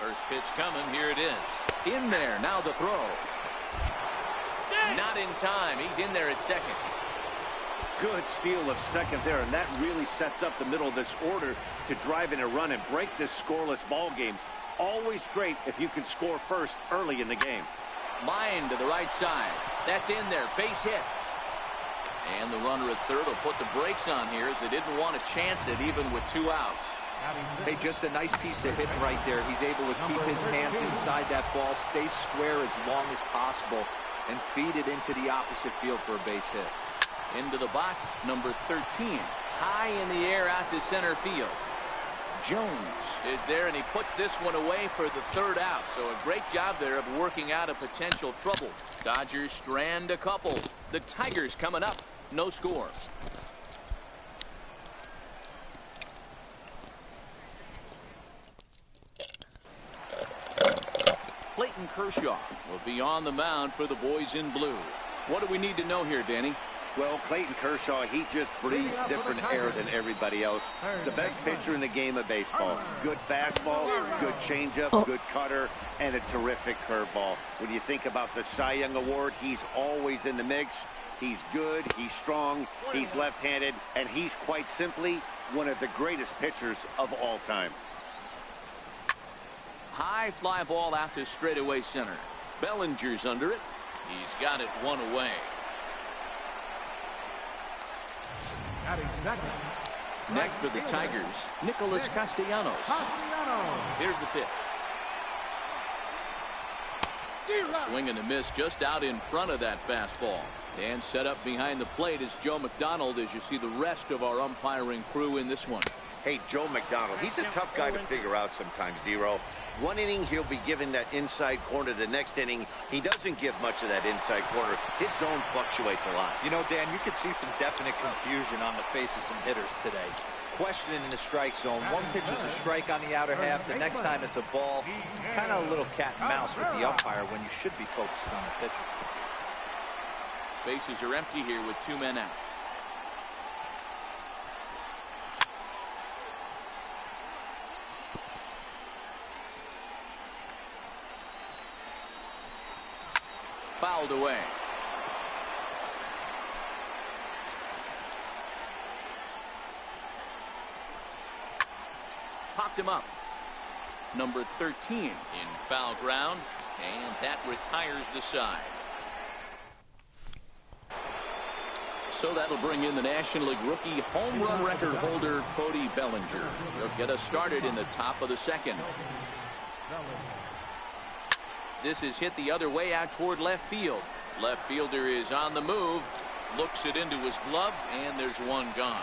First pitch coming, here it is. In there, now the throw. Not in time. He's in there at second. Good steal of second there, and that really sets up the middle of this order to drive in a run and break this scoreless ball game. Always great if you can score first early in the game. Line to the right side. That's in there. Base hit. And the runner at third will put the brakes on here as they didn't want to chance it even with 2 outs. Hey, just a nice piece of hitting right there. He's able to keep his hands inside that ball, stay square as long as possible, and feed it into the opposite field for a base hit. Into the box, number 13. High in the air out to center field. Jones is there, and he puts this one away for the third out. So a great job there of working out a potential trouble. Dodgers strand a couple. The Tigers coming up. No score. Clayton Kershaw will be on the mound for the boys in blue. What do we need to know here, Danny? Well, Clayton Kershaw, he just breathes different air than everybody else. The best pitcher in the game of baseball. Good fastball, good changeup, good cutter, and a terrific curveball. When you think about the Cy Young Award, he's always in the mix. He's good, he's strong, he's left-handed, and he's quite simply one of the greatest pitchers of all time. High fly ball out to straightaway center. Bellinger's under it. He's got it one away. Next for the Tigers, Nicholas Castellanos. Here's the pitch. Swing and a miss just out in front of that fastball. And set up behind the plate is Joe McDonald as you see the rest of our umpiring crew in this one. Hey, Joe McDonald, he's a tough guy to figure out sometimes, D-Row. One inning, he'll be given that inside corner. The next inning, he doesn't give much of that inside corner. His zone fluctuates a lot. You know, Dan, you could see some definite confusion on the face of some hitters today. Questioning in the strike zone. One pitch is a strike on the outer half. The next time it's a ball. Kind of a little cat and mouse with the umpire when you should be focused on the pitcher. Bases are empty here with 2 men out. Fouled away. Popped him up. Number 13 in foul ground, and that retires the side. So that'll bring in the National League rookie home run record holder, Cody Bellinger. He'll get us started in the top of the second. This is hit the other way out toward left field. Left fielder is on the move, looks it into his glove, and there's one gone.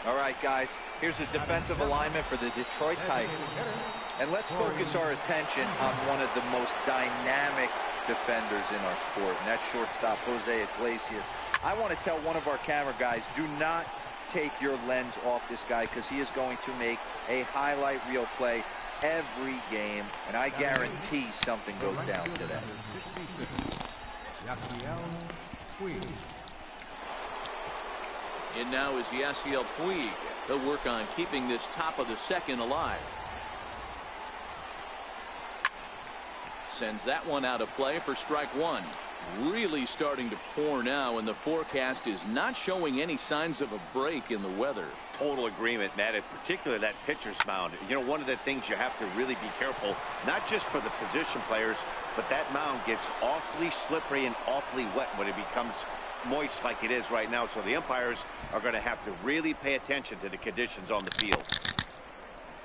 All right, guys, here's the defensive alignment for the Detroit Tigers. And let's focus our attention on one of the most dynamic defenders in our sport, and that's shortstop Jose Iglesias. I want to tell one of our camera guys, do not take your lens off this guy, because he is going to make a highlight reel play every game, and I guarantee something goes down today. In now is Yasiel Puig. They'll work on keeping this top of the second alive. Sends that one out of play for strike one. Really starting to pour now, and the forecast is not showing any signs of a break in the weather. Total agreement, Matt, in particular that pitcher's mound. You know, one of the things you have to really be careful, not just for the position players, but that mound gets awfully slippery and awfully wet when it becomes moist like it is right now. So the umpires are going to have to really pay attention to the conditions on the field.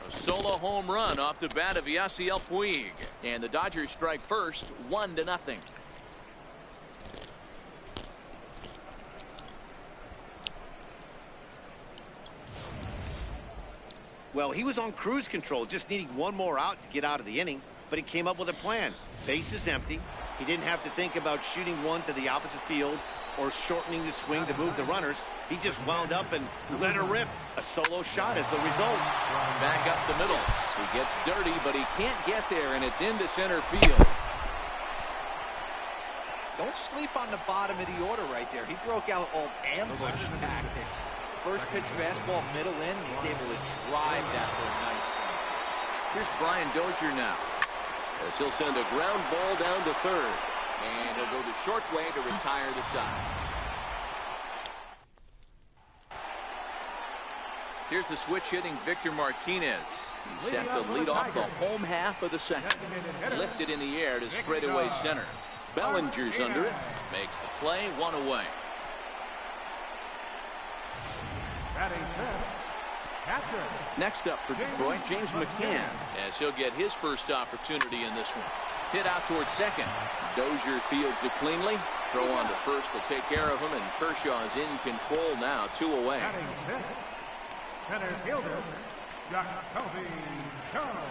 A solo home run off the bat of Yasiel Puig, and the Dodgers strike first, 1-0. Well, he was on cruise control, just needing one more out to get out of the inning, but he came up with a plan. Base is empty. He didn't have to think about shooting one to the opposite field or shortening the swing to move the runners. He just wound up and let her rip. A solo shot is the result. Back up the middle. He gets dirty, but he can't get there, and it's into center field. Don't sleep on the bottom of the order right there. He broke out all ambush tactics. First pitch fastball, middle in, and he's able to drive that for a nice swing. Here's Brian Dozier now, as he'll send a ground ball down to third, and he'll go the short way to retire the side. Here's the switch hitting Victor Martinez. He's set to lead off the home half of the second. Lifted in the air to straightaway center. Bellinger's under it, makes the play, one away. Next up for Detroit, James McCann, as he'll get his first opportunity in this one. Hit out towards second. Dozier fields it cleanly. Throw on to first will take care of him, and Kershaw is in control now, 2 away. Center fielder, Jacoby Jones.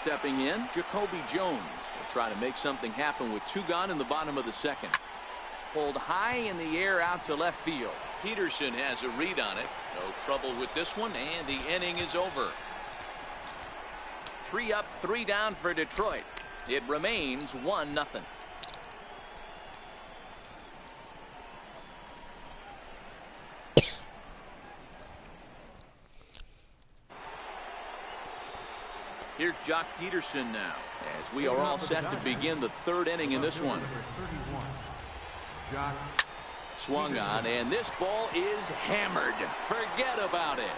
Stepping in, Jacoby Jones will try to make something happen with 2 gone in the bottom of the second. Pulled high in the air out to left field. Peterson has a read on it. No trouble with this one, and the inning is over. 3 up, 3 down for Detroit. It remains 1-0. Here's Jock Peterson now, as we are all set to begin the 3rd inning in this one. Swung on, and this ball is hammered. Forget about it.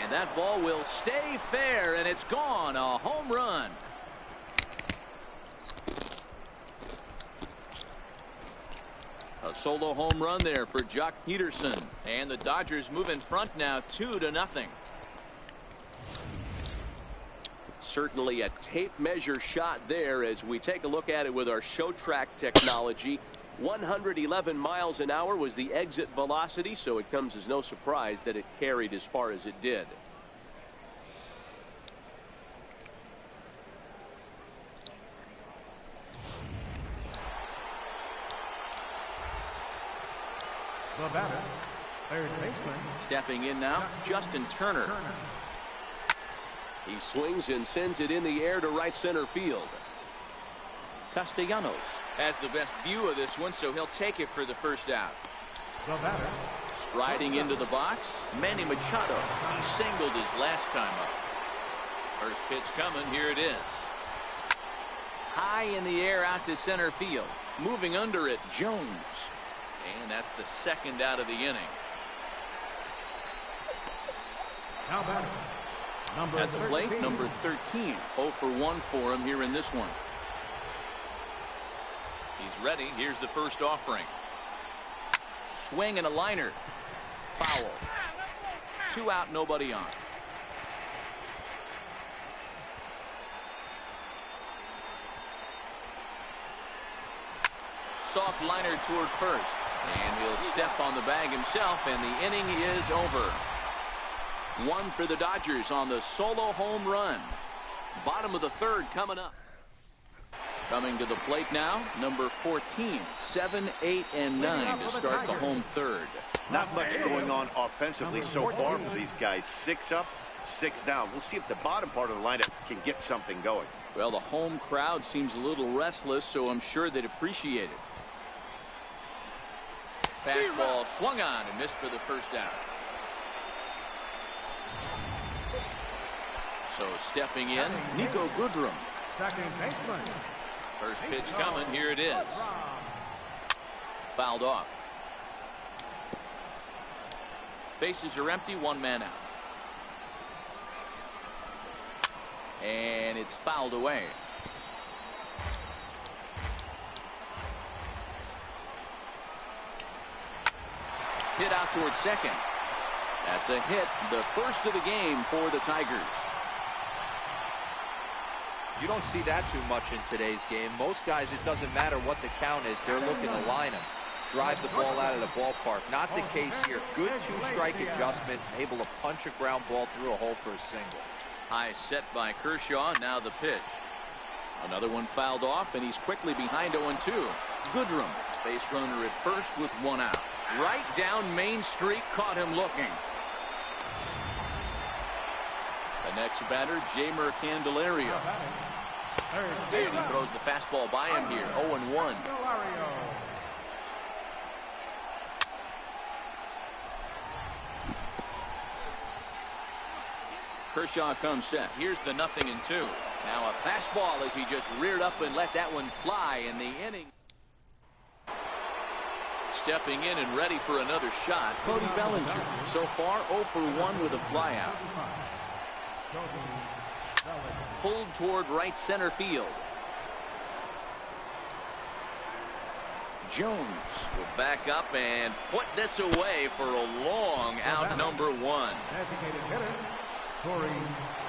And that ball will stay fair, and it's gone. A home run. A solo home run there for Jock Peterson. And the Dodgers move in front now, 2-0. Certainly a tape measure shot there as we take a look at it with our show track technology. 111 miles an hour was the exit velocity, so it comes as no surprise that it carried as far as it did. The batter, third baseman. Stepping in now, Justin Turner. He swings and sends it in the air to right center field. Castellanos has the best view of this one, so he'll take it for the first out. The batter. Striding into the box, Manny Machado. He singled his last time up. First pitch coming, here it is. High in the air out to center field. Moving under it, Jones. And that's the 2nd out of the inning. Now batter. At the plate, number 13. 0 for 1 for him here in this one. He's ready. Here's the first offering. Swing and a liner. Foul. 2 out, nobody on. Soft liner toward first. And he'll step on the bag himself, and the inning is over. 1 for the Dodgers on the solo home run. Bottom of the third coming up. Coming to the plate now, number 14, 7, 8, and 9 to start the home third. Not much going on offensively so far for these guys. 6 up, 6 down. We'll see if the bottom part of the lineup can get something going. Well, the home crowd seems a little restless, so I'm sure they'd appreciate it. Fastball swung on and missed for the first out. So stepping in, Niko Goodrum. Second baseman. First pitch coming. Here it is. Fouled off. Bases are empty. 1 man out. And it's fouled away. Hit out towards second. That's a hit. The first of the game for the Tigers. You don't see that too much in today's game. Most guys, it doesn't matter what the count is. They're looking to line them, drive the ball out of the ballpark. Not the case here. Good 2-strike adjustment, able to punch a ground ball through a hole for a single. High set by Kershaw. Now the pitch. Another one fouled off, and he's quickly behind 0-2. Goodrum, base runner at first with 1 out. Right down Main Street, caught him looking. The next batter, Jeimer Candelario. And he throws the fastball by him here. 0-1. Kershaw comes set. Here's the 0-2. Now a fastball as he just reared up and let that one fly in the inning. Stepping in and ready for another shot, Cody Bellinger. So far 0 for 1 with a flyout. Pulled toward right center field. Jones will back up and put this away for a long out, number 1.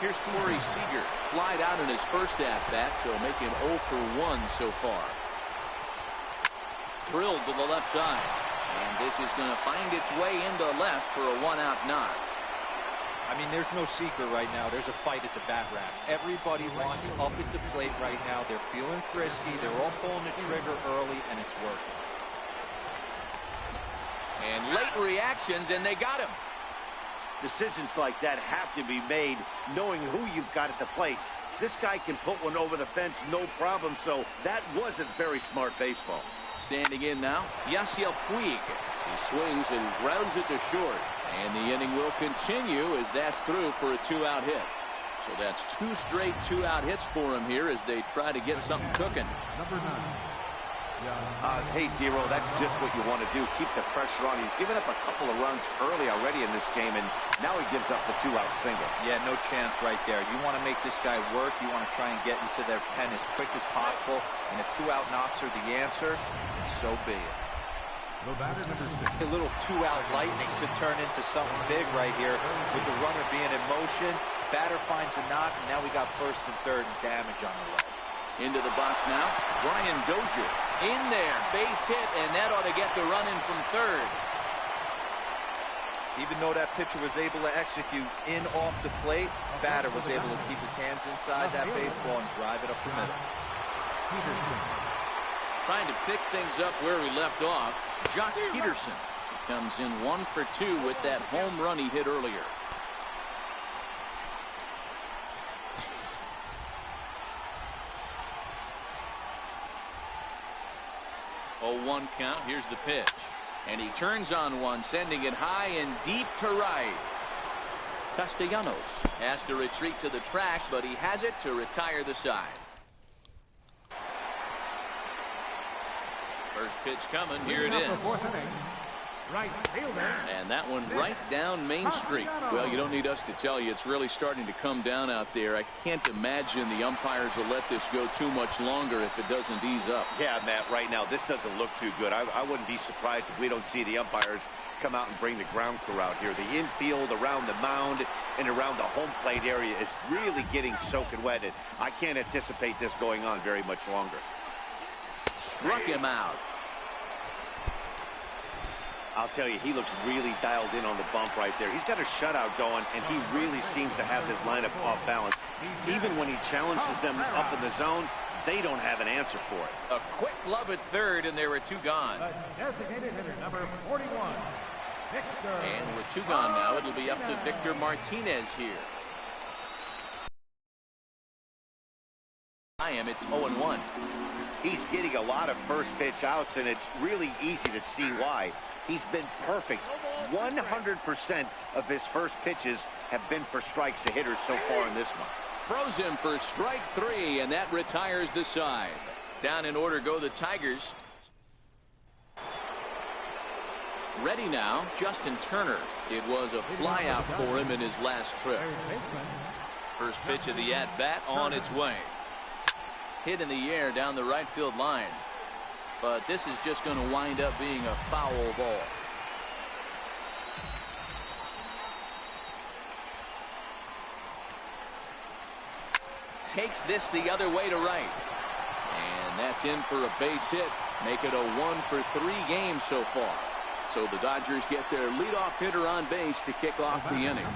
Here's Corey Seager. Flied out in his first at-bat, so make him 0 for 1 so far. Drilled to the left side. And this is going to find its way into left for a 1-out knock. I mean, there's no secret right now. There's a fight at the bat rack. Everybody wants up at the plate right now. They're feeling frisky. They're all pulling the trigger early, and it's working. And late reactions, and they got him. Decisions like that have to be made knowing who you've got at the plate. This guy can put one over the fence, no problem, so that wasn't very smart baseball. Standing in now, Yasiel Puig. He swings and grounds it to short. And the inning will continue as that's through for a 2-out hit. So that's 2 straight 2-out hits for him here as they try to get something cooking. Number 9. Hey, Dero, that's just what you want to do. Keep the pressure on. He's given up a couple of runs early already in this game, and now he gives up the 2-out single. Yeah, no chance right there. You want to make this guy work. You want to try and get into their pen as quick as possible. And if 2-out knocks are the answer, so be it. A little 2-out lightning could turn into something big right here with the runner being in motion. Batter finds a knock, and now we got first and third and damage on the way. Into the box now, Brian Dozier. In there, base hit, and that ought to get the run in from third. Even though that pitcher was able to execute in off the plate, batter was able to keep his hands inside that baseball and drive it up the middle. Trying to pick things up where we left off, Jock Peterson comes in 1 for 2 with that home run he hit earlier. Oh, 1 count. Here's the pitch. And he turns on one, sending it high and deep to right. Castellanos has to retreat to the track, but he has it to retire the side. First pitch coming. Here it is. Right fielder. And that one right down Main Street. Well, you don't need us to tell you, it's really starting to come down out there. I can't imagine the umpires will let this go too much longer if it doesn't ease up. Yeah, Matt, right now, this doesn't look too good. I wouldn't be surprised if we don't see the umpires come out and bring the ground crew out here. The infield, around the mound, and around the home plate area is really getting soaking wet. And I can't anticipate this going on very much longer. Struck him out. I'll tell you, he looks really dialed in on the bump right there. He's got a shutout going, and he really seems to have his lineup off balance. Even when he challenges them up in the zone, they don't have an answer for it. A quick glove at third, and there were two gone. The designated hitter, number 41, Victor. And with two gone now, it'll be up to Victor Martinez here. It's 0-1. He's getting a lot of first pitch outs, and it's really easy to see why. He's been perfect. 100% of his first pitches have been for strikes to hitters so far in this one. Throws him for strike three, and that retires the side. Down in order go the Tigers. Ready now, Justin Turner. It was a flyout for him in his last trip. First pitch of the at-bat on its way. Hit in the air down the right field line. But this is just going to wind up being a foul ball. Takes this the other way to right. And that's in for a base hit. Make it a 1-for-3 game so far. So the Dodgers get their leadoff hitter on base to kick off the inning.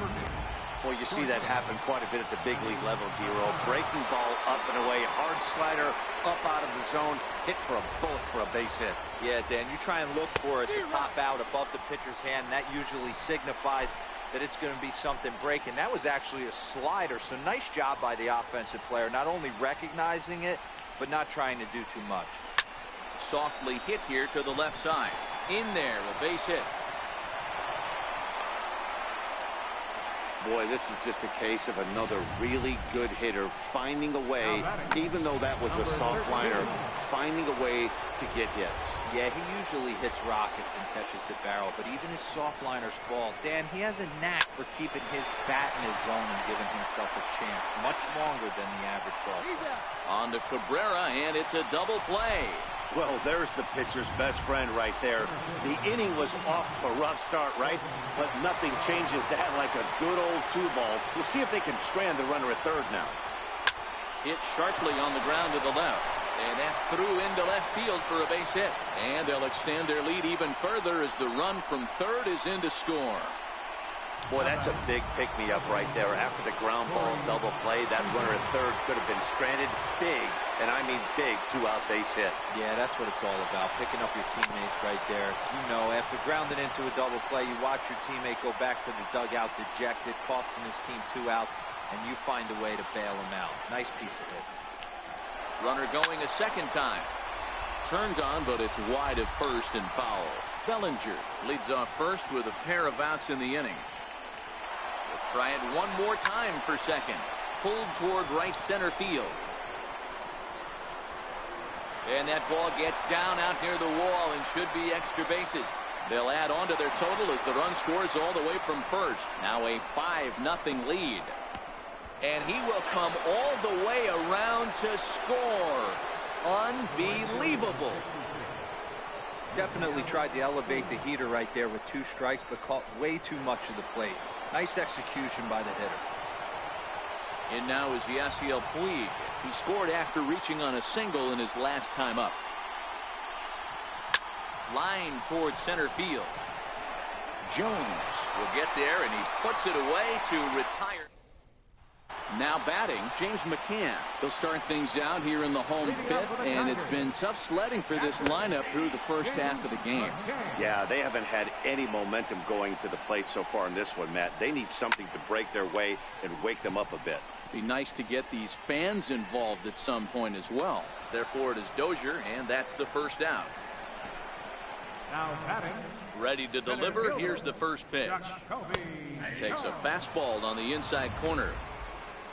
Well, you see that happen quite a bit at the big league level, Giro. Breaking ball up and away, hard slider up out of the zone, hit for a bullet for a base hit. Yeah, Dan, you try and look for it to pop out above the pitcher's hand, and that usually signifies that it's going to be something breaking. That was actually a slider, so nice job by the offensive player, not only recognizing it, but not trying to do too much. Softly hit here to the left side. In there, a base hit. Boy, this is just a case of another really good hitter finding a way, even though that was a soft liner, finding a way to get hits. Yeah, he usually hits rockets and catches the barrel, but even his soft liners fall. Dan, he has a knack for keeping his bat in his zone and giving himself a chance much longer than the average ball. On to Cabrera, and it's a double play. Well, there's the pitcher's best friend right there. The inning was off to a rough start, right? But nothing changes that like a good old two-ball. We'll see if they can strand the runner at third now. Hit sharply on the ground to the left. And that's through into left field for a base hit. And they'll extend their lead even further as the run from third is in to score. Boy, that's a big pick-me-up right there. After the ground ball double play, that runner at third could have been stranded. Big, and I mean big, two-out base hit. Yeah, that's what it's all about, picking up your teammates right there. You know, after grounding into a double play, you watch your teammate go back to the dugout dejected, costing his team 2 outs, and you find a way to bail him out. Nice piece of hit. Runner going a second time. Turned on, but it's wide of first and foul. Bellinger leads off first with a pair of outs in the inning. Try it one more time for second. Pulled toward right center field. And that ball gets down out near the wall and should be extra bases. They'll add on to their total as the run scores all the way from first. Now a 5-0 lead. And he will come all the way around to score. Unbelievable. Definitely tried to elevate the heater right there with 2 strikes, but caught way too much of the plate. Nice execution by the hitter. And now is Yasiel Puig. He scored after reaching on a single in his last time up. Line towards center field. Jones will get there, and he puts it away to retire. Now batting, James McCann. They'll start things out here in the home fifth, and it's been tough sledding for this lineup through the first half of the game. Yeah, they haven't had any momentum going to the plate so far in this one, Matt. They need something to break their way and wake them up a bit. Be nice to get these fans involved at some point as well. Therefore, it is Dozier, and that's the first out. Now batting. Ready to deliver. Here's the first pitch. Takes a fastball on the inside corner.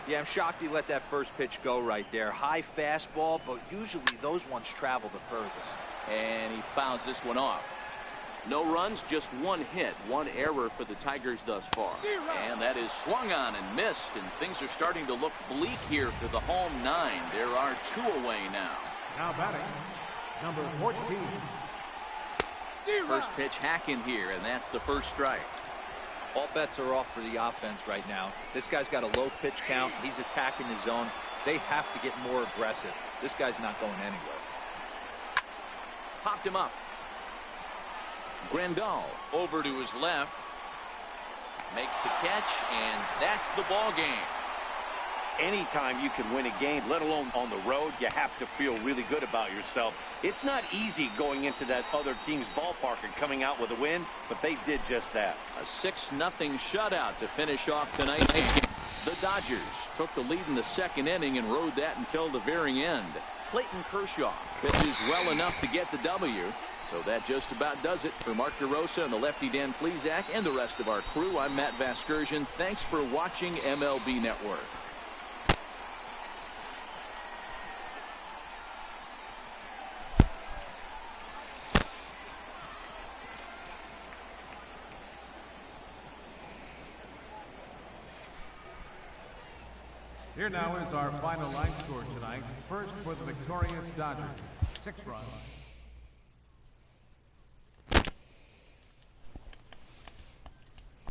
Yeah, I'm shocked he let that first pitch go right there. High fastball, but usually those ones travel the furthest. And he fouls this one off. No runs, just one hit, one error for the Tigers thus far. And that is swung on and missed, and things are starting to look bleak here for the home 9. There are 2 away now. Now batting, number 14. First pitch hack in here, and that's the first strike. All bets are off for the offense right now. This guy's got a low pitch count. He's attacking the zone. They have to get more aggressive. This guy's not going anywhere. Popped him up. Grandal over to his left. Makes the catch, and that's the ball game. Anytime you can win a game, let alone on the road, you have to feel really good about yourself. It's not easy going into that other team's ballpark and coming out with a win, but they did just that. A 6-0 shutout to finish off tonight's game. The Dodgers took the lead in the second inning and rode that until the very end. Clayton Kershaw pitches well enough to get the W. So that just about does it for Mark DeRosa and the lefty Dan Plesac and the rest of our crew. I'm Matt Vasgersian. Thanks for watching MLB Network. Here now is our final line score tonight. First for the victorious Dodgers, 6 runs.